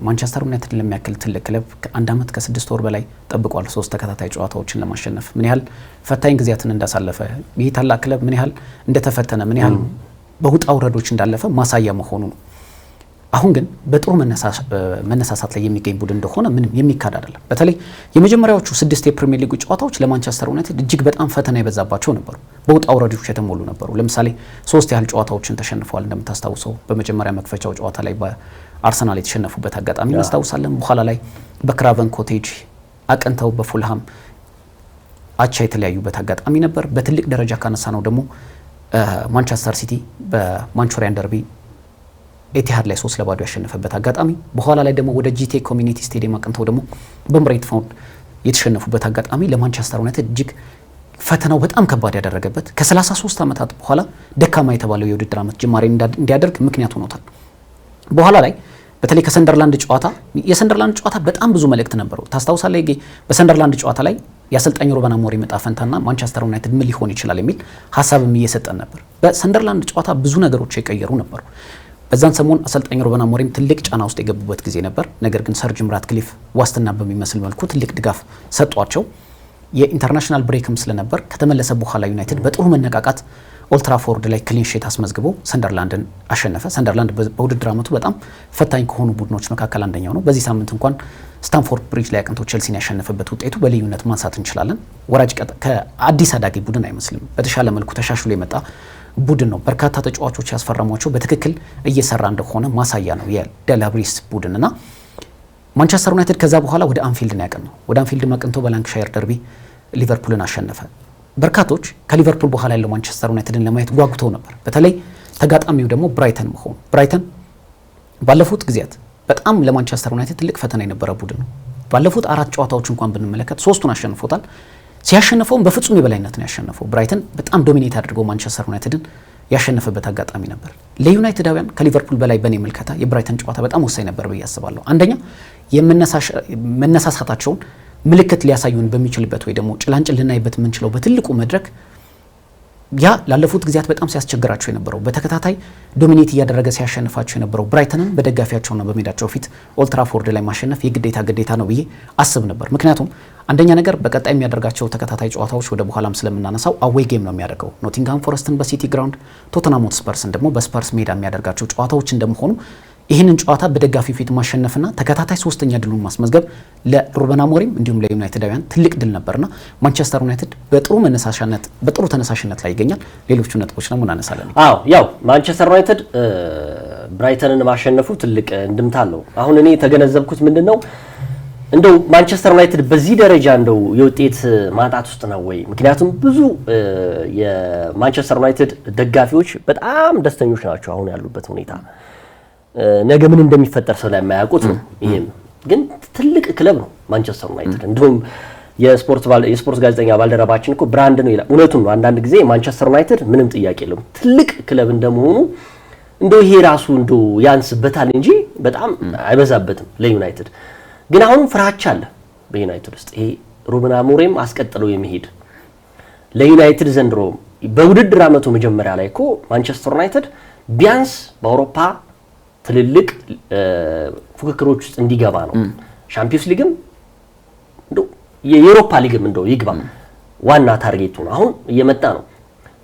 ማንቸስተር ዩናይትድ ለሚያክል ትልቅ ክለብ ከ1 ዓመት ከ6 ወር በላይ ጠብቋል 3 ተከታታይ ጨዋታዎችን ለማሸነፍ። ምን ያህል ፈታኝ ጊዜያትን እንዳሳለፈ ይህ ታላቅ ክለብ ምን ያህል እንደተፈተነ ምን ያህል በውጣ ውረዶች እንዳለፈ ማሳያ መሆኑ ነው። አሁን ግን በጥሩ መነሳሳት ላይ የሚገኝ ቡድን እንደሆነ ምንም የሚካድ አይደለም። በተለይ የመጀመሪያዎቹ 6 የፕሪሚየር ሊግ ጨዋታዎች ለማንቸስተር ዩናይትድ እጅግ በጣም ፈተና የበዛባቸው ነበሩ። በውጣ ውረዶች የተሞሉ ነበሩ። ለምሳሌ 3 ያህል ጨዋታዎችን ተሸንፈዋል። እንደምታስታውሰው በመጀመሪያ መክፈቻው ጨዋታ ላይ በአርሰናል የተሸነፉበት አጋጣሚ እናስታውሳለን። በኋላ ላይ በክራቨን ኮቴጅ አቅንተው በፉልሃም አቻ የተለያዩበት አጋጣሚ ነበር። በትልቅ ደረጃ ካነሳ ነው ደግሞ ማንቸስተር ሲቲ በማንቹሪያን ደርቢ ኤቲሃድ ላይ 3-2 ያሸነፈበት አጋጣሚ፣ በኋላ ላይ ደግሞ ወደ ጂቴ ኮሚኒቲ ስቴዲየም አቅንተው ደግሞ በብሬንትፎርድ የተሸነፉበት አጋጣሚ ለማንቸስተር ዩናይትድ እጅግ ፈተናው በጣም ከባድ ያደረገበት ከ33 ዓመታት በኋላ ደካማ የተባለው የውድድር ዓመት ጅማሬ እንዲያደርግ ምክንያት ሆኖታል። በኋላ ላይ በተለይ የሰንደርላንድ ጨዋታ በጣም ብዙ መልእክት ነበረው። ታስታውሳለህ? በሰንደርላንድ ጨዋታ ላይ የአሰልጣኝ ሩበን አሞሪም ዕጣ ፈንታና ማንቸስተር ዩናይትድ ምን ሊሆን ይችላል የሚል ሀሳብም እየሰጠን ነበር። በሰንደርላንድ ጨዋታ ብዙ ነገሮች የቀየሩ ነበሩ። በዛን ሰሞን አሰልጣኝ ሩበን አሞሪም ትልቅ ጫና ውስጥ የገቡበት ጊዜ ነበር። ነገር ግን ሰር ጂም ራትክሊፍ ዋስትና በሚመስል መልኩ ትልቅ ድጋፍ ሰጧቸው። የኢንተርናሽናል ብሬክም ስለነበር ከተመለሰ በኋላ ዩናይትድ በጥሩ መነቃቃት ኦልትራፎርድ ላይ ክሊን ሺት አስመዝግቦ ሰንደርላንድን አሸነፈ። ሰንደርላንድ በውድድር ዓመቱ በጣም ፈታኝ ከሆኑ ቡድኖች መካከል አንደኛው ነው። በዚህ ሳምንት እንኳን ስታንፎርድ ብሪጅ ላይ አቅንቶ ቼልሲን ያሸነፈበት ውጤቱ በልዩነት ማንሳት እንችላለን። ወራጅ ከአዲስ አዳጊ ቡድን አይመስልም። በተሻለ መልኩ ተሻሽሎ የመጣ ቡድን ነው። በርካታ ተጫዋቾች ያስፈረሟቸው በትክክል እየሰራ እንደሆነ ማሳያ ነው የደላብሪስ ቡድንና ማንቸስተር ዩናይትድ ከዛ በኋላ ወደ አንፊልድ ነው ያቀናው። ወደ አንፊልድ አቅንቶ በላንክሻየር ደርቢ ሊቨርፑልን አሸነፈ። በርካቶች ከሊቨርፑል በኋላ ያለው ማንቸስተር ዩናይትድን ለማየት ጓጉተው ነበር። በተለይ ተጋጣሚው ደግሞ ብራይተን መሆኑ። ብራይተን ባለፉት ጊዜያት በጣም ለማንቸስተር ዩናይትድ ትልቅ ፈተና የነበረ ቡድን ነው። ባለፉት 4 ጨዋታዎች እንኳን ብንመለከት 3ቱን አሸንፎታል። ሲያሸንፈውም በፍጹም የበላይነት ነው ያሸነፈው። ብራይተን በጣም ዶሚኔት አድርጎ ማንቸስተር ዩናይትድን ያሸነፈበት አጋጣሚ ነበር። ለዩናይትዳውያን ከሊቨርፑል በላይ በኔ መልከታ የብራይተን ጨዋታ በጣም ወሳኝ ነበር ብዬ አስባለሁ። አንደኛ የመነሳሳታቸውን ምልክት ሊያሳዩን በሚችልበት ወይ ደግሞ ጭላንጭል ልናይበት የምንችለው በትልቁ መድረክ ያ ላለፉት ጊዜያት በጣም ሲያስቸግራቸው የነበረው በተከታታይ ዶሚኔት እያደረገ ሲያሸንፋቸው የነበረው ብራይተንን በደጋፊያቸውና በሜዳቸው ፊት ኦልትራፎርድ ላይ ማሸነፍ ግዴታ ነው ብዬ አስብ ነበር። ምክንያቱም አንደኛ ነገር በቀጣይ የሚያደርጋቸው ተከታታይ ጨዋታዎች ወደ በኋላም ስለምናነሳው አዌይ ጌም ነው የሚያደርገው። ኖቲንግሃም ፎረስትን በሲቲ ግራውንድ፣ ቶተንሃም ሆትስፐርስን ደግሞ በስፐርስ ሜዳ የሚያደርጋቸው ጨዋታዎች እንደመሆኑ ይህንን ጨዋታ በደጋፊ ፊት ማሸነፍና ተከታታይ 3ኛ ድሉን ማስመዝገብ ለሩበን አሞሪም እንዲሁም ለዩናይትዳውያን ትልቅ ድል ነበርና ማንቸስተር ዩናይትድ በጥሩ ተነሳሽነት ላይ ይገኛል። ሌሎቹ ነጥቦች ደግሞ እናነሳለን። ያው ማንቸስተር ዩናይትድ ብራይተንን ማሸነፉ ትልቅ እንድምታ አለው። አሁን እኔ የተገነዘብኩት ምንድነው እንደው ማንቸስተር ዩናይትድ በዚህ ደረጃ እንደው የውጤት ማጣት ውስጥ ነው ወይ? ምክንያቱም ብዙ የማንቸስተር ዩናይትድ ደጋፊዎች በጣም ደስተኞች ናቸው አሁን ያሉበት ሁኔታ። ነገ ምን እንደሚፈጠር ስለማያውቁት ነው። ይሄም ግን ትልቅ ክለብ ነው ማንቸስተር ዩናይትድ። እንደውም የስፖርት ጋዜጠኛ ባልደረባችን እኮ ብራንድ ነው ይላል። እውነቱን ነው። አንዳንድ ጊዜ ማንቸስተር ዩናይትድ ምንም ጥያቄ የለውም ትልቅ ክለብ እንደመሆኑ እንደው ይሄ ራሱ እንደው ያንስበታል እንጂ በጣም አይበዛበትም ለዩናይትድ። ግን አሁንም ፍራቻ አለ በዩናይትድ ውስጥ። ይሄ ሩበን አሞሪም አስቀጥለው የሚሄድ ለዩናይትድ ዘንድሮ በውድድር ዓመቱ መጀመሪያ ላይ እኮ ማንቸስተር ዩናይትድ ቢያንስ በአውሮፓ ትልልቅ ፉክክሮች ውስጥ እንዲገባ ነው። ሻምፒዮንስ ሊግም እንደው የዩሮፓ ሊግም እንደው ይግባ ዋና ታርጌቱ ነው። አሁን እየመጣ ነው።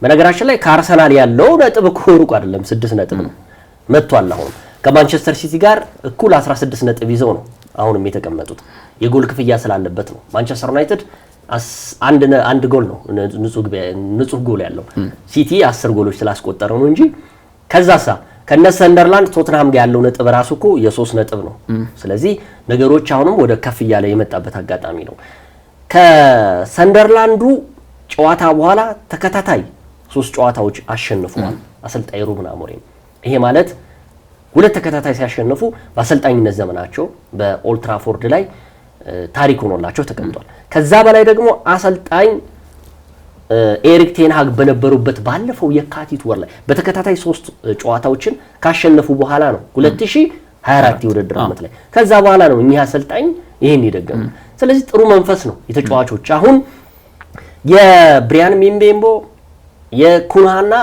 በነገራችን ላይ ከአርሰናል ያለው ነጥብ እኮ ሩቅ አይደለም፣ 6 ነጥብ ነው መጥቷል። አሁን ከማንቸስተር ሲቲ ጋር እኩል 16 ነጥብ ይዘው ነው አሁንም የተቀመጡት። የጎል ክፍያ ስላለበት ነው። ማንቸስተር ዩናይትድ አንድ ጎል ነው ንጹህ ጎል ያለው። ሲቲ 10 ጎሎች ስላስቆጠረ ነው እንጂ ከዛሳ ከነ ሰንደርላንድ ቶተንሃም ጋር ያለው ነጥብ ራሱ እኮ የ3 ነጥብ ነው። ስለዚህ ነገሮች አሁንም ወደ ከፍ እያለ የመጣበት አጋጣሚ ነው። ከሰንደርላንዱ ጨዋታ በኋላ ተከታታይ 3 ጨዋታዎች አሸንፈዋል አሰልጣኝ ሩበን አሞሪም። ይሄ ማለት 2 ተከታታይ ሲያሸንፉ በአሰልጣኝነት ዘመናቸው በኦልትራፎርድ ላይ ታሪክ ሆኖላቸው ተቀምጧል። ከዛ በላይ ደግሞ አሰልጣኝ ኤሪክ ቴን ሃግ በነበሩበት ባለፈው የካቲት ወር ላይ በተከታታይ 3 ጨዋታዎችን ካሸነፉ በኋላ ነው 2024 የውድድር ዓመት ላይ ከዛ በኋላ ነው እኚህ አሰልጣኝ ይሄን ይደገሙ። ስለዚህ ጥሩ መንፈስ ነው የተጫዋቾች። አሁን የብሪያን ሚምቤምቦ የኩንሃና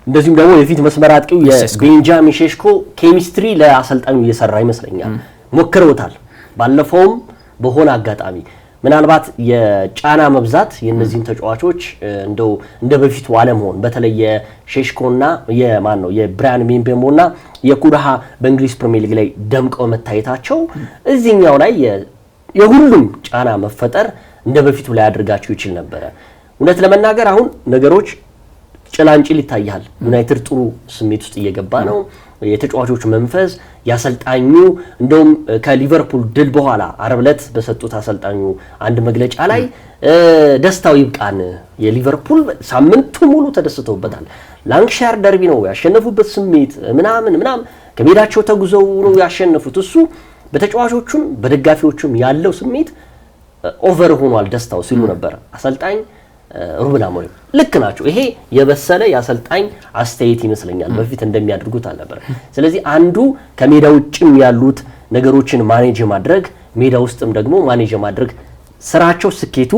እንደዚሁም ደግሞ የፊት መስመር አጥቂው የቤንጃሚን ሼሽኮ ኬሚስትሪ ለአሰልጣኙ እየሰራ ይመስለኛል። ሞክረውታል ባለፈውም በሆነ አጋጣሚ ምናልባት የጫና መብዛት የነዚህን ተጫዋቾች እንደው እንደ በፊቱ አለመሆን በተለይ የሼሽኮና የብራያን ሚምቤሞና የኩንሃ በእንግሊዝ ፕሪሚየር ሊግ ላይ ደምቀው መታየታቸው እዚህኛው ላይ የሁሉም ጫና መፈጠር እንደ በፊቱ ላይ አድርጋቸው ይችል ነበር። እውነት ለመናገር አሁን ነገሮች ጭላንጭል ይታያል። ዩናይትድ ጥሩ ስሜት ውስጥ እየገባ ነው። የተጫዋቾች መንፈስ ያሰልጣኙ እንደውም ከሊቨርፑል ድል በኋላ አርብ ዕለት በሰጡት አሰልጣኙ አንድ መግለጫ ላይ ደስታው ይብቃን፣ የሊቨርፑል ሳምንቱ ሙሉ ተደስተውበታል። ላንክሻየር ደርቢ ነው ያሸነፉበት ስሜት ምናምን ከሜዳቸው ተጉዘው ነው ያሸነፉት። እሱ በተጫዋቾቹም በደጋፊዎቹም ያለው ስሜት ኦቨር ሆኗል ደስታው ሲሉ ነበር አሰልጣኝ ሩበን አሞሪም። ልክ ናቸው። ይሄ የበሰለ የአሰልጣኝ አስተያየት ይመስለኛል። በፊት እንደሚያደርጉት አልነበረ። ስለዚህ አንዱ ከሜዳ ውጭም ያሉት ነገሮችን ማኔጅ ማድረግ፣ ሜዳ ውስጥም ደግሞ ማኔጅ ማድረግ ስራቸው ስኬቱ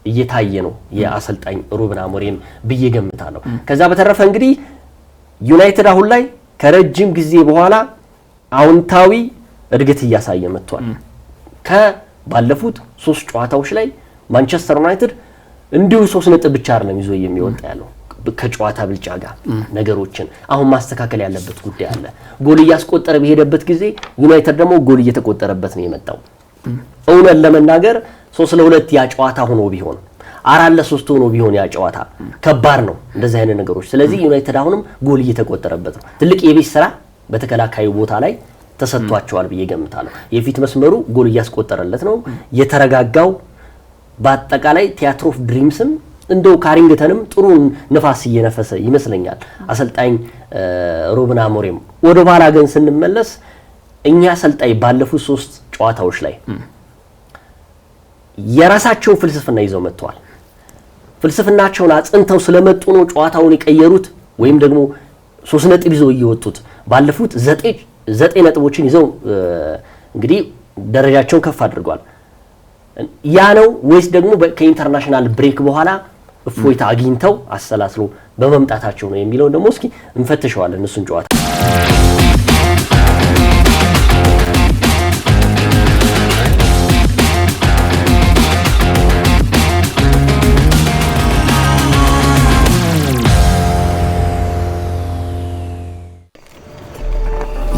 እየታየ ነው የአሰልጣኝ ሩበን አሞሪም ብዬ ገምታለሁ። ከዛ በተረፈ እንግዲህ ዩናይትድ አሁን ላይ ከረጅም ጊዜ በኋላ አዎንታዊ እድገት እያሳየ መጥቷል። ከባለፉት 3 ጨዋታዎች ላይ ማንቸስተር ዩናይትድ እንዲሁ 3 ነጥብ ብቻ አይደለም ይዞ የሚወጣ ያለው ከጨዋታ ብልጫ ጋር ነገሮችን አሁን ማስተካከል ያለበት ጉዳይ አለ። ጎል እያስቆጠረ በሄደበት ጊዜ ዩናይትድ ደግሞ ጎል እየተቆጠረበት ነው የመጣው። እውነት ለመናገር 3-2 ያ ጨዋታ ሆኖ ቢሆን 4-3 ሆኖ ቢሆን ያ ጨዋታ ከባድ ነው እንደዚህ አይነት ነገሮች። ስለዚህ ዩናይትድ አሁንም ጎል እየተቆጠረበት ነው። ትልቅ የቤት ስራ በተከላካዩ ቦታ ላይ ተሰጥቷቸዋል ብዬ ገምታለሁ። የፊት መስመሩ ጎል እያስቆጠረለት ነው የተረጋጋው። በአጠቃላይ ቲያትር ኦፍ ድሪምስም እንደው ካሪንግተንም ጥሩ ንፋስ እየነፈሰ ይመስለኛል አሰልጣኝ ሩበን አሞሪም። ወደ ኋላ ግን ስንመለስ እኛ አሰልጣኝ ባለፉት 3 ጨዋታዎች ላይ የራሳቸውን ፍልስፍና ይዘው መጥተዋል። ፍልስፍናቸውን አጽንተው ስለመጡ ነው ጨዋታውን የቀየሩት ወይም ደግሞ 3 ነጥብ ይዘው እየወጡት ባለፉት 9 ነጥቦችን ይዘው እንግዲህ ደረጃቸውን ከፍ አድርጓል። ያ ነው ወይስ ደግሞ ከኢንተርናሽናል ብሬክ በኋላ እፎይታ አግኝተው አሰላስሎ በመምጣታቸው ነው የሚለው ደግሞ እስኪ እንፈትሸዋለን እሱን ጨዋታ።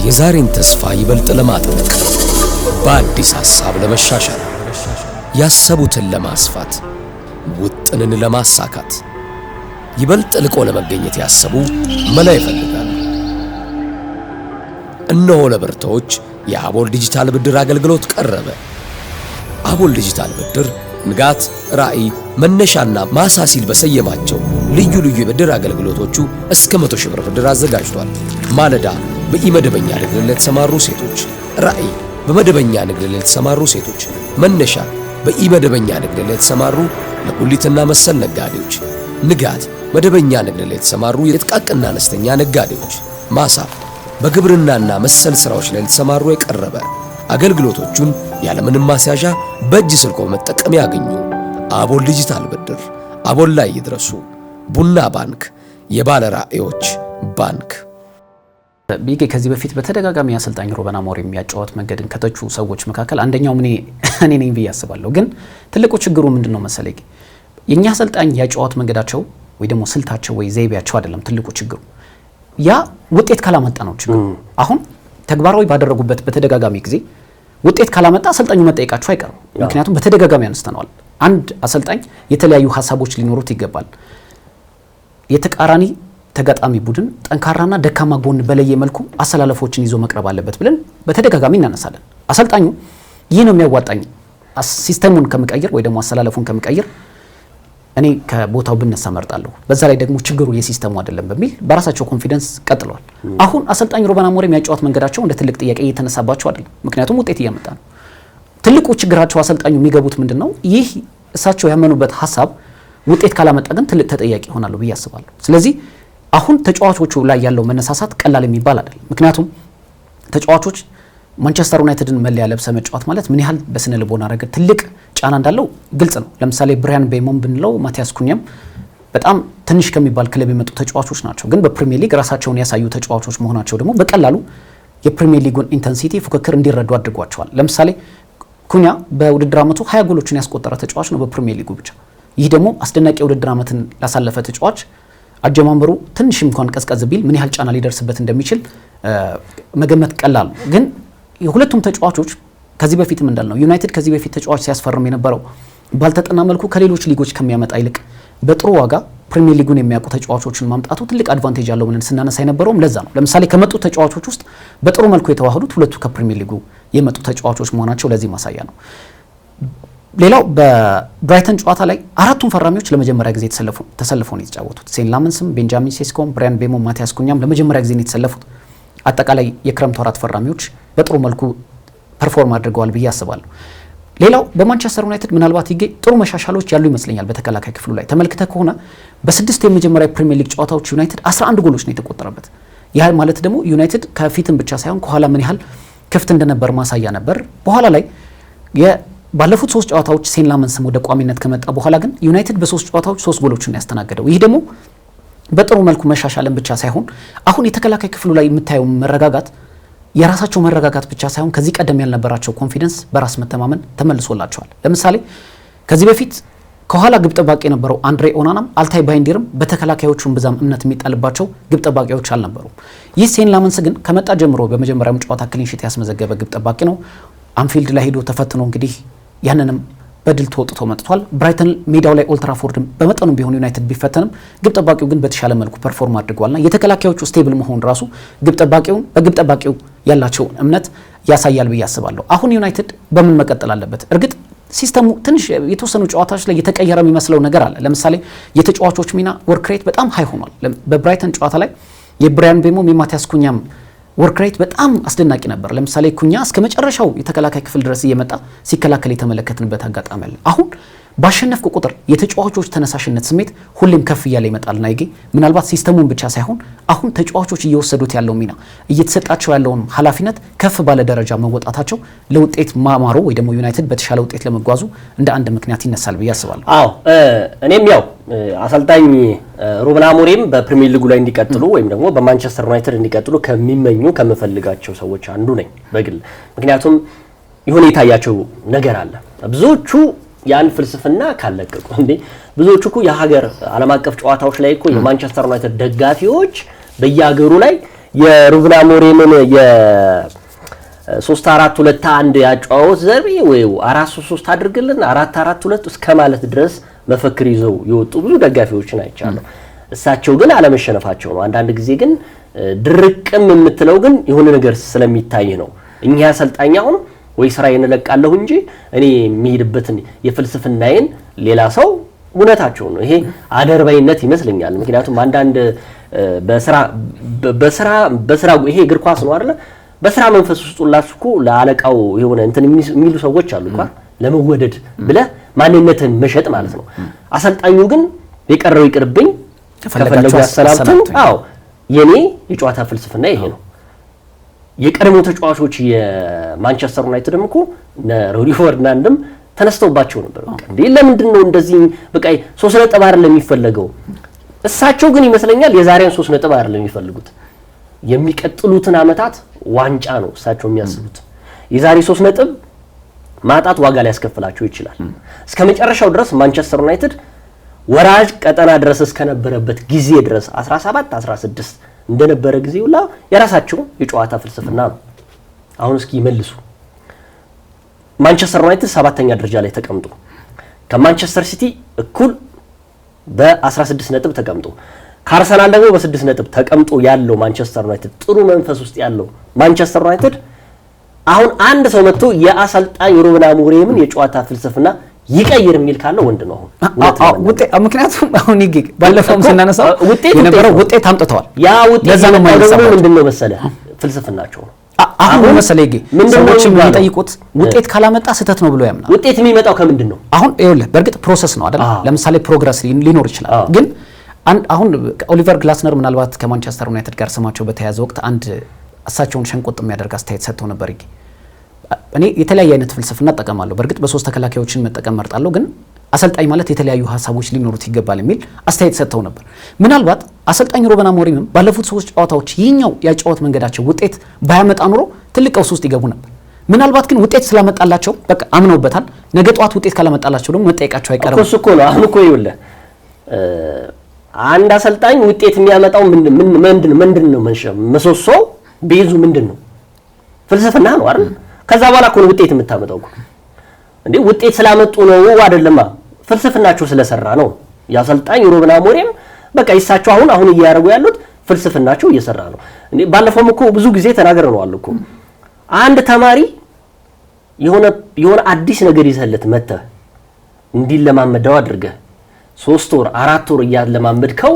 የዛሬን ተስፋ ይበልጥ ለማጥበቅ በአዲስ ሐሳብ ለመሻሻል ያሰቡትን ለማስፋት ውጥንን ለማሳካት ይበልጥ ልቆ ለመገኘት ያሰቡ መላ ይፈልጋሉ። እነሆ ለብርቶች የአቦል ዲጂታል ብድር አገልግሎት ቀረበ። አቦል ዲጂታል ብድር ንጋት፣ ራዕይ፣ መነሻና ማሳ ሲል በሰየማቸው ልዩ ልዩ የብድር አገልግሎቶቹ እስከ 100 ሺህ ብር ብድር አዘጋጅቷል። ማለዳ በኢመደበኛ ንግድ ላይ የተሰማሩ ሴቶች፣ ራዕይ በመደበኛ ንግድ ላይ የተሰማሩ ሴቶች፣ መነሻ በኢመደበኛ ንግድ ላይ የተሰማሩ ለጉሊትና መሰል ነጋዴዎች፣ ንጋት መደበኛ ንግድ ላይ የተሰማሩ የጥቃቅንና አነስተኛ ነጋዴዎች፣ ማሳ በግብርናና መሰል ስራዎች ላይ የተሰማሩ የቀረበ አገልግሎቶቹን ያለምንም ማስያዣ በእጅ ስልኮ መጠቀም ያገኙ። አቦል ዲጂታል ብድር፣ አቦል ላይ ይድረሱ። ቡና ባንክ፣ የባለ ራዕዮች ባንክ። ቢጌ ከዚህ በፊት በተደጋጋሚ አሰልጣኝ ሩበን አሞሪም ያጫወት መንገድን ከተቹ ሰዎች መካከል አንደኛው እኔ ነኝ ብዬ አስባለሁ። ግን ትልቁ ችግሩ ምንድነው መሰለኝ? የኛ አሰልጣኝ ያጫወት መንገዳቸው ወይ ደግሞ ስልታቸው ወይ ዘይቤያቸው አይደለም ትልቁ ችግሩ። ያ ውጤት ካላመጣ ነው ችግሩ። አሁን ተግባራዊ ባደረጉበት በተደጋጋሚ ጊዜ ውጤት ካላመጣ አሰልጣኙ መጠየቃቸው አይቀርም። ምክንያቱም በተደጋጋሚ አንስተናል። አንድ አሰልጣኝ የተለያዩ ሐሳቦች ሊኖሩት ይገባል። የተቃራኒ ተጋጣሚ ቡድን ጠንካራና ደካማ ጎን በለየ መልኩ አሰላለፎችን ይዞ መቅረብ አለበት ብለን በተደጋጋሚ እናነሳለን። አሰልጣኙ ይህ ነው የሚያዋጣኝ ሲስተሙን ከመቀየር ወይ ደግሞ አሰላለፉን ከመቀየር እኔ ከቦታው ብነሳ መርጣለሁ፣ በዛ ላይ ደግሞ ችግሩ የሲስተሙ አይደለም በሚል በራሳቸው ኮንፊደንስ ቀጥለዋል። አሁን አሰልጣኝ ሩበን አሞሪም የሚያጫወት መንገዳቸው እንደ ትልቅ ጥያቄ እየተነሳባቸው አይደለም፣ ምክንያቱም ውጤት እያመጣ ነው። ትልቁ ችግራቸው አሰልጣኙ የሚገቡት ምንድነው? ይህ እሳቸው ያመኑበት ሐሳብ ውጤት ካላመጣ ግን ትልቅ ተጠያቂ ይሆናሉ ብዬ አስባለሁ። ስለዚህ አሁን ተጫዋቾቹ ላይ ያለው መነሳሳት ቀላል የሚባል አይደለም። ምክንያቱም ተጫዋቾች ማንቸስተር ዩናይትድን መለያ ለብሰ መጫወት ማለት ምን ያህል በስነ ልቦና ረገድ ትልቅ ጫና እንዳለው ግልጽ ነው። ለምሳሌ ብራያን ቤሞን ብንለው ማቲያስ ኩኛም በጣም ትንሽ ከሚባል ክለብ የመጡ ተጫዋቾች ናቸው፣ ግን በፕሪሚየር ሊግ ራሳቸውን ያሳዩ ተጫዋቾች መሆናቸው ደግሞ በቀላሉ የፕሪሚየር ሊጉን ኢንተንሲቲ ፉክክር እንዲረዱ አድርጓቸዋል። ለምሳሌ ኩኛ በውድድር ዓመቱ 20 ጎሎችን ያስቆጠረ ተጫዋች ነው በፕሪሚየር ሊጉ ብቻ። ይህ ደግሞ አስደናቂ የውድድር ዓመትን ላሳለፈ ተጫዋች አጀማመሩ ትንሽ እንኳን ቀዝቀዝ ቢል ምን ያህል ጫና ሊደርስበት እንደሚችል መገመት ቀላል ነው። ግን የሁለቱም ተጫዋቾች ከዚህ በፊትም እንዳልነው ዩናይትድ ከዚህ በፊት ተጫዋች ሲያስፈርም የነበረው ባልተጠና መልኩ ከሌሎች ሊጎች ከሚያመጣ ይልቅ በጥሩ ዋጋ ፕሪሚየር ሊጉን የሚያውቁ ተጫዋቾችን ማምጣቱ ትልቅ አድቫንቴጅ አለው ብለን ስናነሳ የነበረውም ለዛ ነው። ለምሳሌ ከመጡ ተጫዋቾች ውስጥ በጥሩ መልኩ የተዋህዱት ሁለቱ ከፕሪሚየር ሊጉ የመጡ ተጫዋቾች መሆናቸው ለዚህ ማሳያ ነው። ሌላው በብራይተን ጨዋታ ላይ አራቱም ፈራሚዎች ለመጀመሪያ ጊዜ ተሰልፈው ነው የተጫወቱት። ሴን ላመንስም፣ ቤንጃሚን ሴስኮም፣ ብራያን ቤሞ፣ ማቲያስ ኩኛም ለመጀመሪያ ጊዜ ነው የተሰለፉት። አጠቃላይ የክረምቱ አራት ፈራሚዎች በጥሩ መልኩ ፐርፎርም አድርገዋል ብዬ አስባለሁ። ሌላው በማንቸስተር ዩናይትድ ምናልባት ጥሩ መሻሻሎች ያሉ ይመስለኛል። በተከላካይ ክፍሉ ላይ ተመልክተ ከሆነ በ6 የመጀመሪያ ፕሪሚየር ሊግ ጨዋታዎች ዩናይትድ 11 ጎሎች ነው የተቆጠረበት። ይህ ማለት ደግሞ ዩናይትድ ከፊትም ብቻ ሳይሆን ከኋላ ምን ያህል ክፍት እንደነበር ማሳያ ነበር። በኋላ ላይ ባለፉት 3 ጨዋታዎች ሴን ላመንስም ወደ ቋሚነት ከመጣ በኋላ ግን ዩናይትድ በ3 ጨዋታዎች 3 ጎሎችን ያስተናገደው። ይህ ደግሞ በጥሩ መልኩ መሻሻልን ብቻ ሳይሆን አሁን የተከላካይ ክፍሉ ላይ የምታየው መረጋጋት የራሳቸው መረጋጋት ብቻ ሳይሆን ከዚህ ቀደም ያልነበራቸው ኮንፊደንስ በራስ መተማመን ተመልሶላቸዋል። ለምሳሌ ከዚህ በፊት ከኋላ ግብ ጠባቂ የነበረው አንድሬ ኦናናም አልታይ ባይንዲርም በተከላካዮቹም ብዛም እምነት የሚጣልባቸው ግብ ጠባቂዎች አልነበሩም። ይህ ሴን ላመንስ ግን ከመጣ ጀምሮ በመጀመሪያው ጨዋታ ክሊን ሺት ያስመዘገበ ግብ ጠባቂ ነው። አንፊልድ ላይ ሄዶ ተፈትኖ እንግዲህ ያንንም በድል ተወጥቶ መጥቷል። ብራይተን ሜዳው ላይ ኦልትራፎርድም በመጠኑም ቢሆን ዩናይትድ ቢፈተንም ግብ ጠባቂው ግን በተሻለ መልኩ ፐርፎርም አድርጓልና የተከላካዮቹ ስቴብል መሆን ራሱ ግብ ጠባቂው ያላቸውን እምነት ያሳያል ብዬ አስባለሁ። አሁን ዩናይትድ በምን መቀጠል አለበት? እርግጥ ሲስተሙ ትንሽ የተወሰኑ ጨዋታዎች ላይ የተቀየረ የሚመስለው ነገር አለ። ለምሳሌ የተጫዋቾች ሚና ወርክ ሬት በጣም ሃይ ሆኗል። በብራይተን ጨዋታ ላይ የብራያን ቤሞም የማቲያስ ኩኛም ወርክ ሬት በጣም አስደናቂ ነበር። ለምሳሌ ኩኛ እስከ መጨረሻው የተከላካይ ክፍል ድረስ እየመጣ ሲከላከል የተመለከትንበት አጋጣሚ አለ። አሁን ባሸነፍኩ ቁጥር የተጫዋቾች ተነሳሽነት ስሜት ሁሌም ከፍ እያለ ይመጣልና ይጌ ምናልባት ሲስተሙን ብቻ ሳይሆን አሁን ተጫዋቾች እየወሰዱት ያለው ሚና እየተሰጣቸው ያለውን ኃላፊነት ከፍ ባለ ደረጃ መወጣታቸው ለውጤት ማማሩ ወይ ደግሞ ዩናይትድ በተሻለ ውጤት ለመጓዙ እንደ አንድ ምክንያት ይነሳል ብዬ አስባለሁ። አዎ እኔም ያው አሰልጣኝ ሩበን አሞሪም በፕሪሚየር ሊጉ ላይ እንዲቀጥሉ ወይም ደግሞ በማንቸስተር ዩናይትድ እንዲቀጥሉ ከሚመኙ ከምፈልጋቸው ሰዎች አንዱ ነኝ በግል። ምክንያቱም ይሁን የታያቸው ነገር አለ። ብዙዎቹ ያን ፍልስፍና ካለቀቁ እንዴ ብዙዎቹ እኮ የሀገር ዓለም አቀፍ ጨዋታዎች ላይ እኮ የማንቸስተር ዩናይትድ ደጋፊዎች በየሀገሩ ላይ የሩበን አሞሪምን የ3-4-2-1 ያጫወት ዘርቤ ወይ 4-3-3 አድርግልን 4-4-2 እስከ ማለት ድረስ መፈክር ይዘው የወጡ ብዙ ደጋፊዎችን አይቻለሁ። እሳቸው ግን አለመሸነፋቸው ነው። አንዳንድ ጊዜ ግን ድርቅም የምትለው ግን የሆነ ነገር ስለሚታይ ነው። እኛ አሰልጣኝ አሁን ወይ ስራዬን እለቃለሁ እንጂ እኔ የሚሄድበትን የፍልስፍናዬን ሌላ ሰው እውነታቸው ነው። ይሄ አደርባይነት ይመስለኛል። ምክንያቱም አንዳንድ በስራ ይሄ እግር ኳስ ነው አይደል? በስራ መንፈስ ውስጥ ሁላችሁ ለአለቃው የሆነ እንትን የሚሉ ሰዎች አሉ እንኳን ለመወደድ ብለህ ማንነትን መሸጥ ማለት ነው። አሰልጣኙ ግን የቀረው ይቅርብኝ ከፈለጉ ያሰናብቱን። አዎ የኔ የጨዋታ ፍልስፍና ይሄ ነው። የቀድሞ ተጫዋቾች የማንቸስተር ዩናይትድም እኮ ሮዲ ፈርናንድም ተነስተውባቸው ነበር። በቃ እንዴ ለምንድን ነው እንደዚህ በቃ 3 ነጥብ አይደለም የሚፈልገው? እሳቸው ግን ይመስለኛል የዛሬን 3 ነጥብ አይደለም የሚፈልጉት፣ የሚቀጥሉትን አመታት ዋንጫ ነው እሳቸው የሚያስቡት። የዛሬ 3 ነጥብ ማጣት ዋጋ ሊያስከፍላቸው ይችላል። እስከ መጨረሻው ድረስ ማንቸስተር ዩናይትድ ወራጅ ቀጠና ድረስ እስከነበረበት ጊዜ ድረስ 17 16 እንደነበረ ጊዜ ሁላ የራሳቸው የጨዋታ ፍልስፍና ነው። አሁን እስኪ ይመልሱ። ማንቸስተር ዩናይትድ 7ኛ ደረጃ ላይ ተቀምጦ ከማንቸስተር ሲቲ እኩል በ16 ነጥብ ተቀምጦ ከአርሰናል ደግሞ በ6 ነጥብ ተቀምጦ ያለው ማንቸስተር ዩናይትድ ጥሩ መንፈስ ውስጥ ያለው ማንቸስተር ዩናይትድ አሁን አንድ ሰው መጥቶ የአሰልጣኝ ሩበን አሞሪምን የጨዋታ ፍልስፍና ይቀይር የሚል ካለው ወንድ ነው። ምክንያቱም አሁን ይገ ባለፈውም ስናነሳው የነበረው ውጤት አምጥተዋል። ያ ውጤት ደግሞ ምንድነው መሰለ ፍልስፍናቸው ነው። አሁን መሰለ ይገ ሰዎች የሚጠይቁት ውጤት ካላመጣ ስህተት ነው ብሎ ያምናል። ውጤት የሚመጣው ከምንድን ነው? አሁን ይኸውልህ በእርግጥ ፕሮሰስ ነው አይደል? ለምሳሌ ፕሮግረስ ሊኖር ይችላል። ግን አሁን ኦሊቨር ግላስነር ምናልባት ከማንቸስተር ዩናይትድ ጋር ስማቸው በተያያዘ ወቅት አንድ እሳቸውን ሸንቆጥ የሚያደርግ አስተያየት ሰጥተው ነበር። ይገ እኔ የተለያየ አይነት ፍልስፍና እጠቀማለሁ። በእርግጥ በ3 ተከላካዮችን መጠቀም መርጣለሁ፣ ግን አሰልጣኝ ማለት የተለያዩ ሀሳቦች ሊኖሩት ይገባል የሚል አስተያየት ሰጥተው ነበር። ምናልባት አሰልጣኝ ሩበን አሞሪምም ባለፉት 3 ጨዋታዎች ይህኛው ያጫወት መንገዳቸው ውጤት ባያመጣ ኑሮ ትልቅ ቀውስ ውስጥ ይገቡ ነበር። ምናልባት ግን ውጤት ስላመጣላቸው በቃ አምነውበታል። ነገ ጠዋት ውጤት ካላመጣላቸው ደግሞ መጠየቃቸው አይቀርም እኮ ነው። አሁን እኮ ይኸውልህ አንድ አሰልጣኝ ውጤት የሚያመጣው ምንድን ነው መሰሶ ቤዙ ምንድን ነው? ፍልስፍና ነው አይደል? ከዛ በኋላ እኮ ነው ውጤት የምታመጣው እኮ እንዴ። ውጤት ስላመጡ ነው አይደለም፣ ፍልስፍናቸው ስለሰራ ነው። የአሰልጣኝ ሩበን አሞሪም በቃ ይሳቸው አሁን እያደረጉ ያሉት ፍልስፍናቸው እየሰራ ነው። እንዴ ባለፈውም እኮ ብዙ ጊዜ ተናግረናል እኮ አንድ ተማሪ የሆነ አዲስ ነገር ይዘለት መተህ እንዲለማመደው አድርገህ 3 ወር 4 ወር እያለማመድከው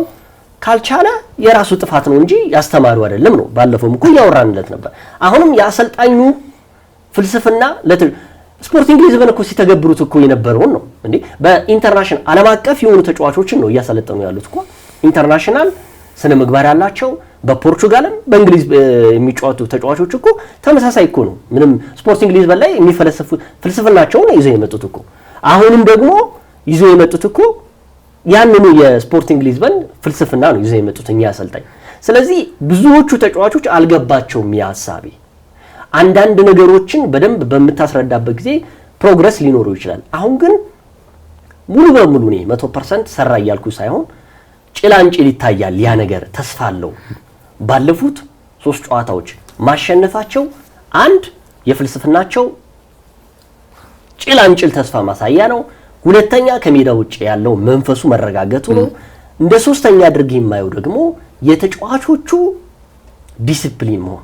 ካልቻለ የራሱ ጥፋት ነው እንጂ ያስተማሩ አይደለም ነው። ባለፈውም እኮ ያወራንለት ነበር። አሁንም የአሰልጣኙ ፍልስፍና ስፖርቲንግ ሊዝበን እኮ ሲተገብሩት እኮ የነበረውን ነው እንዴ። በኢንተርናሽናል ዓለም አቀፍ የሆኑ ተጫዋቾችን ነው እያሰለጠኑ ያሉት እኮ ኢንተርናሽናል ስነ ምግባር ያላቸው። በፖርቹጋልም በእንግሊዝ የሚጫወቱ ተጫዋቾች እኮ ተመሳሳይ እኮ ነው። ምንም ስፖርቲንግ ሊዝበን ላይ የሚፈለሰፉ ፍልስፍናቸውን ይዘው የመጡት እኮ አሁንም ደግሞ ይዘው የመጡት እኮ ያንኑ የስፖርቲንግ ሊዝበን ፍልስፍና ነው ይዘው የመጡት እኛ አሰልጣኝ። ስለዚህ ብዙዎቹ ተጫዋቾች አልገባቸውም ያሳቢ። አንዳንድ ነገሮችን በደንብ በመታስረዳበት ጊዜ ፕሮግረስ ሊኖረው ይችላል። አሁን ግን ሙሉ በሙሉ እኔ 100% ሰራ እያልኩ ሳይሆን ጭላንጭል ይታያል። ያ ነገር ተስፋ አለው። ባለፉት 3 ጨዋታዎች ማሸነፋቸው አንድ የፍልስፍናቸው ጭላንጭል ተስፋ ማሳያ ነው። ሁለተኛ ከሜዳ ውጭ ያለው መንፈሱ መረጋጋቱ ነው። እንደ ሶስተኛ አድርጌ የማየው ደግሞ የተጫዋቾቹ ዲሲፕሊን ነው።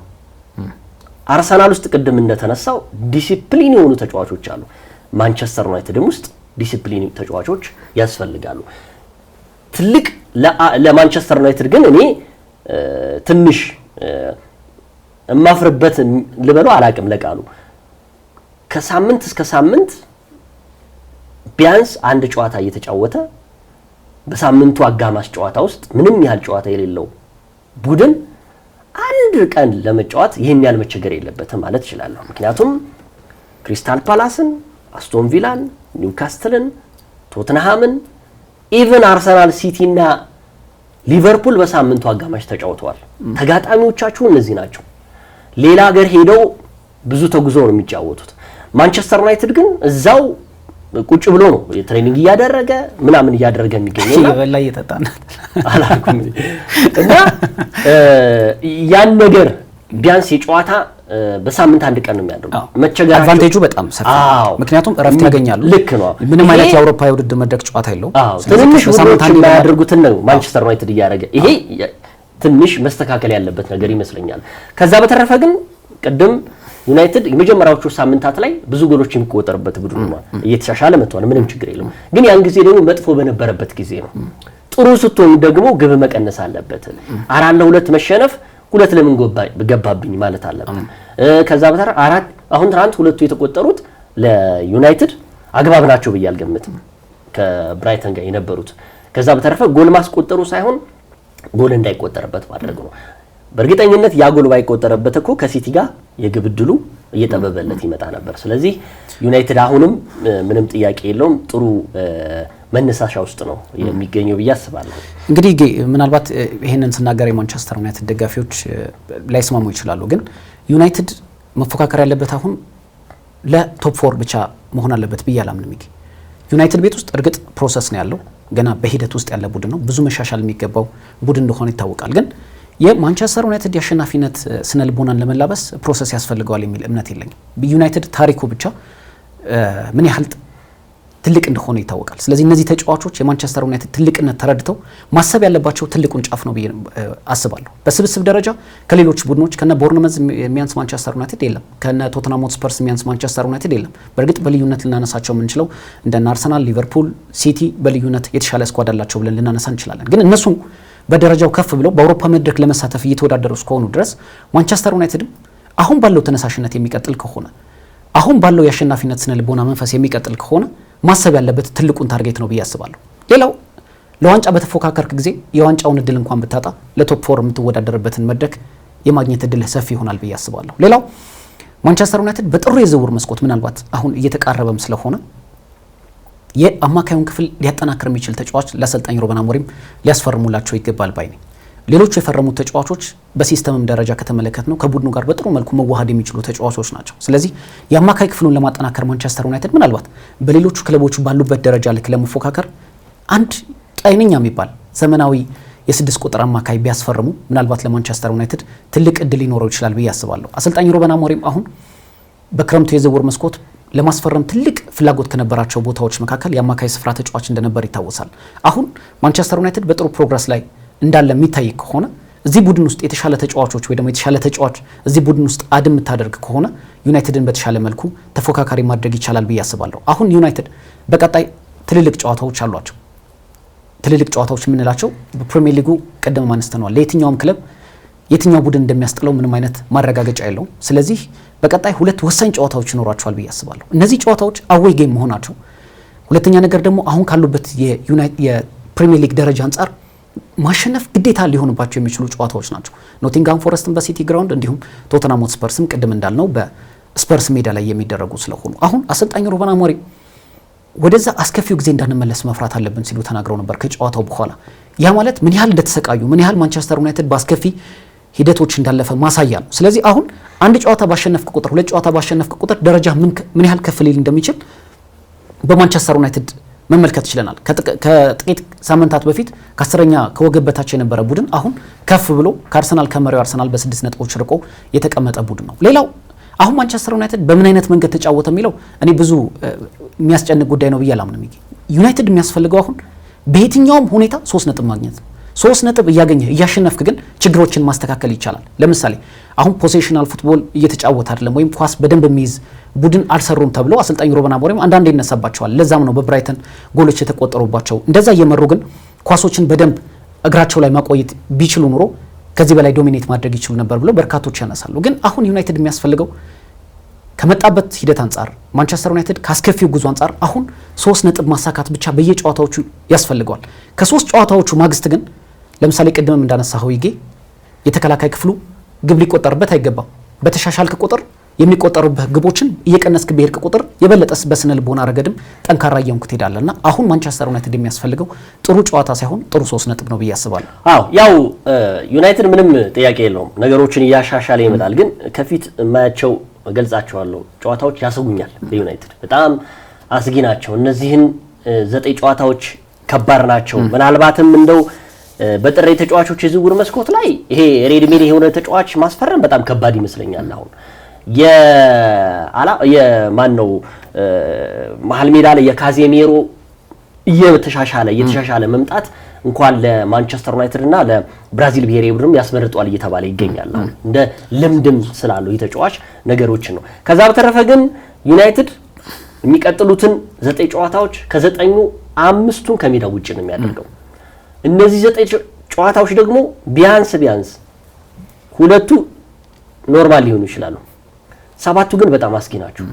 አርሰናል ውስጥ ቅድም እንደተነሳው ዲሲፕሊን የሆኑ ተጫዋቾች አሉ። ማንቸስተር ዩናይትድም ውስጥ ዲሲፕሊን ተጫዋቾች ያስፈልጋሉ። ትልቅ ለማንቸስተር ዩናይትድ ግን እኔ ትንሽ እማፍርበት ልበለው አላቅም ለቃሉ ከሳምንት እስከ ሳምንት ቢያንስ አንድ ጨዋታ እየተጫወተ በሳምንቱ አጋማሽ ጨዋታ ውስጥ ምንም ያህል ጨዋታ የሌለው ቡድን አንድ ቀን ለመጫወት ይሄን ያህል መቸገር የለበትም ማለት እችላለሁ። ምክንያቱም ክሪስታል ፓላስን፣ አስቶን ቪላን፣ ኒውካስትልን፣ ቶትንሃምን ኢቭን አርሰናል ሲቲና ሊቨርፑል በሳምንቱ አጋማሽ ተጫውተዋል። ተጋጣሚዎቻችሁ እነዚህ ናቸው። ሌላ ሀገር ሄደው ብዙ ተጉዘው ነው የሚጫወቱት። ማንቸስተር ዩናይትድ ግን እዛው ቁጭ ብሎ ነው የትሬኒንግ እያደረገ ምናምን እያደረገ የሚገኘው ይበላ እየተጣና አላልኩም እና ያን ነገር ቢያንስ የጨዋታ በሳምንት አንድ ቀን ነው የሚያደርጉት። መቸገራቸው አድቫንቴጁ በጣም ሰፊ ነው። ምክንያቱም እረፍት ያገኛሉ። ልክ ነው። ምንም አይነት የአውሮፓ የውድድር መድረክ ጨዋታ የለውም። ትንሽ ቡድኖች የሚያደርጉትን ነው ማንቸስተር ዩናይትድ እያደረገ ይሄ ትንሽ መስተካከል ያለበት ነገር ይመስለኛል። ከዛ በተረፈ ግን ቅድም ዩናይትድ የመጀመሪያዎቹ ሳምንታት ላይ ብዙ ጎሎች የሚቆጠርበት ቡድን ነው። እየተሻሻለ መጥቷል። ምንም ችግር የለም። ግን ያን ጊዜ ደግሞ መጥፎ በነበረበት ጊዜ ነው። ጥሩ ስትሆን ደግሞ ግብ መቀነስ አለበት። 4-2 መሸነፍ 2 ለምን ገባብኝ ማለት አለበት። ከዛ በተረፈ አሁን ትናንት 2 የተቆጠሩት ለዩናይትድ አግባብ ናቸው ብዬ አልገምትም ከብራይተን ጋር የነበሩት። ከዛ በተረፈ ጎል ማስቆጠሩ ሳይሆን ጎል እንዳይቆጠርበት ማድረግ ነው። በእርግጠኝነት ያ ጎል ባይቆጠረበት እኮ ከሲቲ ጋር የግብ ዕድሉ እየጠበበለት ይመጣ ነበር። ስለዚህ ዩናይትድ አሁንም ምንም ጥያቄ የለውም ጥሩ መነሳሻ ውስጥ ነው የሚገኘው ብዬ አስባለሁ። እንግዲህ ምናልባት ይሄንን ስናገር የማንቸስተር ዩናይትድ ደጋፊዎች ላይስማሙ ይችላሉ። ግን ዩናይትድ መፎካከር ያለበት አሁን ለቶፕ 4 ብቻ መሆን አለበት ብዬ አላምንም። ዩናይትድ ቤት ውስጥ እርግጥ ፕሮሰስ ነው ያለው፣ ገና በሂደት ውስጥ ያለ ቡድን ነው። ብዙ መሻሻል የሚገባው ቡድን እንደሆነ ይታወቃል። ግን የማንቸስተር ዩናይትድ የአሸናፊነት ስነ ልቦናን ለመላበስ ፕሮሰስ ያስፈልገዋል የሚል እምነት የለኝም። ዩናይትድ ታሪኩ ብቻ ምን ያህል ትልቅ እንደሆነ ይታወቃል። ስለዚህ እነዚህ ተጫዋቾች የማንቸስተር ዩናይትድ ትልቅነት ተረድተው ማሰብ ያለባቸው ትልቁን ጫፍ ነው ብዬ አስባለሁ። በስብስብ ደረጃ ከሌሎች ቡድኖች ከነ ቦርንመዝ የሚያንስ ማንቸስተር ዩናይትድ የለም፣ ከነ ቶተንሃም ሆትስፐርስ የሚያንስ ማንቸስተር ዩናይትድ የለም። በእርግጥ በልዩነት ልናነሳቸው የምንችለው እንደነ አርሰናል፣ ሊቨርፑል፣ ሲቲ በልዩነት የተሻለ ስኳድ አላቸው ብለን ልናነሳ እንችላለን። ግን እነሱ በደረጃው ከፍ ብለው በአውሮፓ መድረክ ለመሳተፍ እየተወዳደሩ እስከሆኑ ድረስ ማንቸስተር ዩናይትድ አሁን ባለው ተነሳሽነት የሚቀጥል ከሆነ አሁን ባለው የአሸናፊነት ስነ ልቦና መንፈስ የሚቀጥል ከሆነ ማሰብ ያለበት ትልቁን ታርጌት ነው ብዬ አስባለሁ። ሌላው ለዋንጫ በተፎካከርክ ጊዜ የዋንጫውን እድል እንኳን ብታጣ ለቶፕ 4 የምትወዳደርበትን መድረክ የማግኘት እድል ሰፊ ይሆናል ብዬ አስባለሁ። ሌላው ማንቸስተር ዩናይትድ በጥሩ የዝውውር መስኮት ምናልባት አሁን እየተቃረበም ስለሆነ የአማካዩን ክፍል ሊያጠናክር የሚችል ተጫዋች ለአሰልጣኝ ሩበን አሞሪም ሊያስፈርሙላቸው ይገባል ባይ ነኝ። ሌሎቹ የፈረሙት ተጫዋቾች በሲስተምም ደረጃ ከተመለከት ነው ከቡድኑ ጋር በጥሩ መልኩ መዋሃድ የሚችሉ ተጫዋቾች ናቸው። ስለዚህ የአማካይ ክፍሉን ለማጠናከር ማንቸስተር ዩናይትድ ምናልባት በሌሎቹ ክለቦች ባሉበት ደረጃ ልክ ለመፎካከር አንድ ጤነኛ የሚባል ዘመናዊ የ6 ቁጥር አማካይ ቢያስፈርሙ ምናልባት ለማንቸስተር ዩናይትድ ትልቅ እድል ሊኖረው ይችላል ብዬ አስባለሁ። አሰልጣኝ ሩበን አሞሪም አሁን በክረምቱ የዝውውር መስኮት ለማስፈረም ትልቅ ፍላጎት ከነበራቸው ቦታዎች መካከል የአማካይ ስፍራ ተጫዋች እንደነበር ይታወሳል። አሁን ማንቸስተር ዩናይትድ በጥሩ ፕሮግረስ ላይ እንዳለ የሚታይ ከሆነ እዚህ ቡድን ውስጥ የተሻለ ተጫዋቾች ወይ ደግሞ የተሻለ ተጫዋች እዚህ ቡድን ውስጥ አድም የምታደርግ ከሆነ ዩናይትድን በተሻለ መልኩ ተፎካካሪ ማድረግ ይቻላል ብዬ አስባለሁ። አሁን ዩናይትድ በቀጣይ ትልልቅ ጨዋታዎች አሏቸው። ትልልቅ ጨዋታዎች የምንላቸው በፕሪሚየር ሊጉ ቀደም አንስተናል። ለየትኛውም ክለብ የትኛው ቡድን እንደሚያስጥለው ምንም አይነት ማረጋገጫ የለውም። ስለዚህ በቀጣይ 2 ወሳኝ ጨዋታዎች ይኖራቸዋል ብዬ አስባለሁ። እነዚህ ጨዋታዎች አዌይ ጌም መሆናቸው፣ ሁለተኛ ነገር ደግሞ አሁን ካሉበት የፕሪሚየር ሊግ ደረጃ አንጻር ማሸነፍ ግዴታ ሊሆንባቸው የሚችሉ ጨዋታዎች ናቸው። ኖቲንግሃም ፎረስትን በሲቲ ግራውንድ እንዲሁም ቶተንሃም ሆትስፐርስም ቅድም እንዳልነው በስፐርስ ሜዳ ላይ የሚደረጉ ስለሆኑ አሁን አሰልጣኝ ሩበን አሞሪም ወደዛ አስከፊው ጊዜ እንዳንመለስ መፍራት አለብን ሲሉ ተናግረው ነበር ከጨዋታው በኋላ። ያ ማለት ምን ያህል እንደተሰቃዩ ምን ያህል ማንቸስተር ዩናይትድ በአስከፊ ሂደቶች እንዳለፈ ማሳያ ነው። ስለዚህ አሁን አንድ ጨዋታ ባሸነፍክ ቁጥር 2 ጨዋታ ባሸነፍክ ቁጥር ደረጃ ምን ያህል ከፍ ሊል እንደሚችል በማንቸስተር ዩናይትድ መመልከት ይችላል። ከጥቂት ሳምንታት በፊት ከ10ኛ ከወገብ በታች የነበረ ቡድን አሁን ከፍ ብሎ ከአርሰናል ከመሪው አርሰናል በ6 ነጥቦች ርቆ የተቀመጠ ቡድን ነው። ሌላው አሁን ማንቸስተር ዩናይትድ በምን አይነት መንገድ ተጫወተ የሚለው እኔ ብዙ የሚያስጨንቅ ጉዳይ ነው ብዬ አላምንም። ዩናይትድ የሚያስፈልገው አሁን በየትኛውም ሁኔታ 3 ነጥብ ማግኘት ነው። 3 ነጥብ እያገኘ እያሸነፍክ ግን ችግሮችን ማስተካከል ይቻላል። ለምሳሌ አሁን ፖሴሽናል ፉትቦል እየተጫወተ አይደለም ወይም ኳስ በደንብ የሚይዝ ቡድን አልሰሩም ተብሎ አሰልጣኝ ሩበን አሞሪም አንዳንዴ ይነሳባቸዋል። ለዛም ነው በብራይተን ጎሎች የተቆጠሩባቸው። እንደዛ እየመሩ ግን ኳሶችን በደንብ እግራቸው ላይ ማቆየት ቢችሉ ኑሮ ከዚህ በላይ ዶሚኔት ማድረግ ይችሉ ነበር ብሎ በርካቶች ያነሳሉ። ግን አሁን ዩናይትድ የሚያስፈልገው ከመጣበት ሂደት አንጻር ማንቸስተር ዩናይትድ ካስከፊው ጉዞ አንጻር አሁን 3 ነጥብ ማሳካት ብቻ በየጨዋታዎቹ ያስፈልገዋል። ከ3 ጨዋታዎቹ ማግስት ግን ለምሳሌ ቅድምም እንዳነሳው ይጌ የተከላካይ ክፍሉ ግብ ሊቆጠርበት አይገባም። በተሻሻልክ ቁጥር የሚቆጠሩበት ግቦችን እየቀነስክ በሄድክ ቁጥር የበለጠስ በስነ ልቦና ረገድም ጠንካራ እየሆንክ ትሄዳለና አሁን ማንቸስተር ዩናይትድ የሚያስፈልገው ጥሩ ጨዋታ ሳይሆን ጥሩ 3 ነጥብ ነው ብዬ አስባለሁ። አዎ ያው ዩናይትድ ምንም ጥያቄ የለውም ነገሮችን እያሻሻለ ይመጣል። ግን ከፊት የማያቸው ገልጻቸዋለሁ ጨዋታዎች ያሰጉኛል። ለዩናይትድ በጣም አስጊ ናቸው። እነዚህን 9 ጨዋታዎች ከባድ ናቸው። ምናልባትም እንደው በጥሬ ተጫዋቾች የዝውውር መስኮት ላይ ይሄ ሬድሜድ የሆነ ተጫዋች ማስፈረም በጣም ከባድ ይመስለኛል። አሁን የማን ነው መሀል ሜዳ ላይ የካዜሜሮ እየተሻሻለ መምጣት እንኳን ለማንቸስተር ዩናይትድ እና ለብራዚል ብሔራዊ ቡድን ያስመርጧል እየተባለ ይገኛል። እንደ ልምድም ስላለው የተጫዋች ነገሮችን ነው። ከዛ በተረፈ ግን ዩናይትድ የሚቀጥሉትን 9 ጨዋታዎች ከ9ኙ 5ቱን ከሜዳ ውጭ ነው የሚያደርገው። እነዚህ 9 ጨዋታዎች ደግሞ ቢያንስ 2ቱ ኖርማል ሊሆኑ ይችላሉ። 7ቱ ግን በጣም አስጊ ናቸው።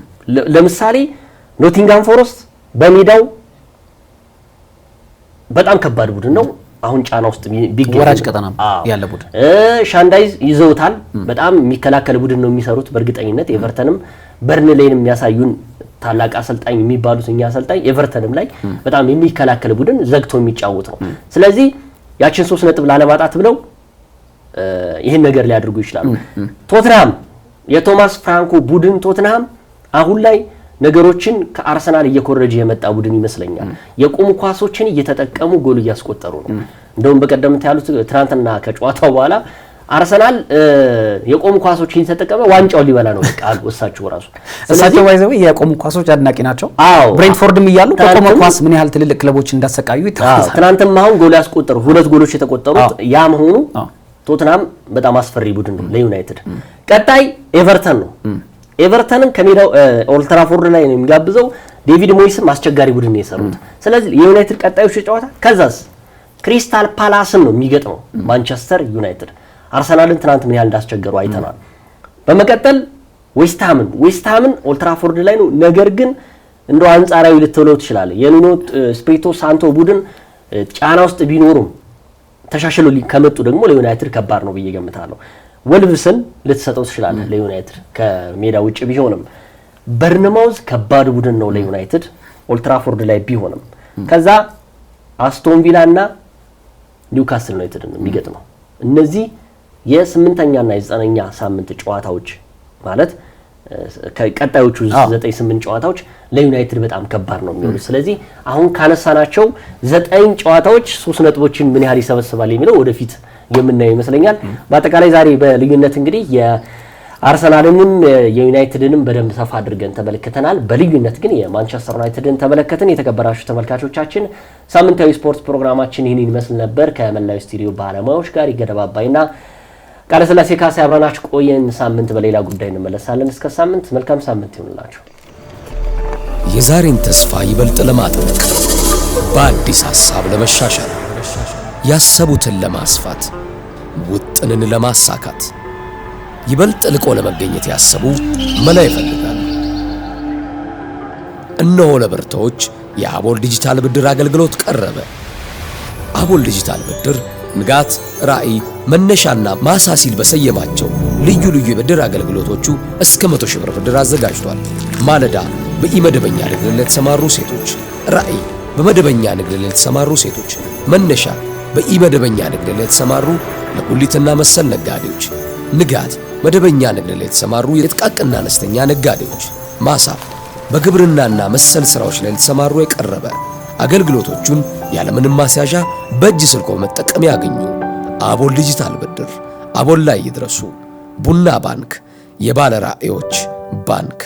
ለምሳሌ ኖቲንጋም ፎረስት በሜዳው በጣም ከባድ ቡድን ነው። አሁን ጫና ውስጥ ቢገኝ ወራጅ ቀጠና ያለ ቡድን ሻንዳይዝ ይዘውታል። በጣም የሚከላከል ቡድን ነው የሚሰሩት በእርግጠኝነት። ኤቨርተንም በርንሌይንም የሚያሳዩን ታላቅ አሰልጣኝ የሚባሉት እኛ አሰልጣኝ ኤቨርተንም ላይ በጣም የሚከላከል ቡድን ዘግቶ የሚጫወት ነው። ስለዚህ ያችን 3 ነጥብ ላለማጣት ብለው ይሄን ነገር ሊያደርጉ ይችላሉ። ቶትንሃም የቶማስ ፍራንኮ ቡድን ቶትንሃም አሁን ላይ ነገሮችን ከአርሰናል እየኮረጀ የመጣ ቡድን ይመስለኛል። የቆሙ ኳሶችን እየተጠቀሙ ጎል እያስቆጠሩ ነው። እንደውም በቀደምት ያሉት ትናንትና ከጨዋታው በኋላ አርሰናል የቆሙ ኳሶችን እየተጠቀመ ዋንጫው ሊበላ ነው በቃ ወሳቸው ራሱ። ስለዚህ ወይዘው የቆሙ ኳሶች አድናቂ ናቸው። ብሬንትፎርድም እያሉ በቆሙ ኳስ ምን ያህል ትልልቅ ክለቦች እንዳሰቃዩ ይታወቃል። ትናንትም አሁን ጎል ያስቆጠሩ 2 ጎሎች የተቆጠሩት ያ መሆኑ ቶትንሃም በጣም አስፈሪ ቡድን ነው ለዩናይትድ። ቀጣይ ኤቨርተን ነው። ኤቨርተንን ከሜዳው ኦልድ ትራፎርድ ላይ ነው የሚጋብዘው። ዴቪድ ሞይስም አስቸጋሪ ቡድን ነው የሰሩት። ስለዚህ የዩናይትድ ቀጣዮች ጨዋታ ከዛስ ክሪስታል ፓላስን ነው የሚገጥመው ማንቸስተር ዩናይትድ። አርሰናልን ትናንት ምን ያህል እንዳስቸገሩ አይተናል። በመቀጠል ዌስትሃምን ኦልድ ትራፎርድ ላይ ነው። ነገር ግን እንደው አንጻራዊ ልትለው ትችላለህ። የኑኖ ስፒሪቶ ሳንቶ ቡድን ጫና ውስጥ ቢኖሩም ተሻሽለው ከመጡ ደግሞ ለዩናይትድ ከባድ ነው ብዬ ገምታለሁ። ወልቭስን ልትሰጠው ትችላለህ ለዩናይትድ ከሜዳ ውጭ ቢሆንም። በርንማውዝ ከባድ ቡድን ነው ለዩናይትድ ኦልድ ትራፎርድ ላይ ቢሆንም። ከዛ አስቶን ቪላ እና ኒውካስል ዩናይትድ ነው የሚገጥመው። እነዚህ የ8ኛና የ9ኛ ሳምንት ጨዋታዎች ማለት ከቀጣዮቹ 9-8 ጨዋታዎች ለዩናይትድ በጣም ከባድ ነው የሚሆኑት። ስለዚህ አሁን ካነሳናቸው 9 ጨዋታዎች 3 ነጥቦችን ምን ያህል ይሰበስባል የሚለው ወደፊት የምናየው ይመስለኛል። በአጠቃላይ ዛሬ በልዩነት እንግዲህ የአርሰናልንም የዩናይትድንም በደንብ ሰፋ አድርገን ተመልክተናል። በልዩነት ግን የማንቸስተር ዩናይትድን ተመለከትን። የተከበራችሁ ተመልካቾቻችን ሳምንታዊ ስፖርት ፕሮግራማችን ይህን ይመስል ነበር። ከመላው ስቱዲዮ ባለሙያዎች ጋር ይገደባባይና ቃለ ስላሴ ካሳ አብረናችሁ ቆየን። ሳምንት በሌላ ጉዳይ እንመለሳለን። እስከ ሳምንት መልካም ሳምንት ይሁንላችሁ። የዛሬን ተስፋ ይበልጥ ለማጥበቅ በአዲስ ሐሳብ ለመሻሻል ያሰቡትን ለማስፋት ውጥንን ለማሳካት ይበልጥ ልቆ ለመገኘት ያሰቡ መላ ይፈልጋሉ። እነሆ ለበርታዎች የአቦል ዲጂታል ብድር አገልግሎት ቀረበ። አቦል ዲጂታል ብድር ንጋት፣ ራዕይ፣ መነሻና ማሳ ሲል በሰየማቸው ልዩ ልዩ የብድር አገልግሎቶቹ እስከ 100 ሺህ ብር ብድር አዘጋጅቷል። ማለዳ በኢመደበኛ ንግድ ላይ የተሰማሩ ሴቶች፣ ራዕይ በመደበኛ ንግድ ላይ የተሰማሩ ሴቶች፣ መነሻ በኢመደበኛ ንግድ ላይ የተሰማሩ ለጉሊትና መሰል ነጋዴዎች፣ ንጋት መደበኛ ንግድ ላይ የተሰማሩ የጥቃቅንና አነስተኛ ነጋዴዎች፣ ማሳ በግብርናና መሰል ስራዎች ላይ የተሰማሩ የቀረበ አገልግሎቶቹን ያለምንም ማስያዣ በእጅ ስልኮ መጠቀም ያገኙ። አቦል ዲጂታል ብድር፣ አቦል ላይ ይድረሱ። ቡና ባንክ፣ የባለ ራዕዮች ባንክ።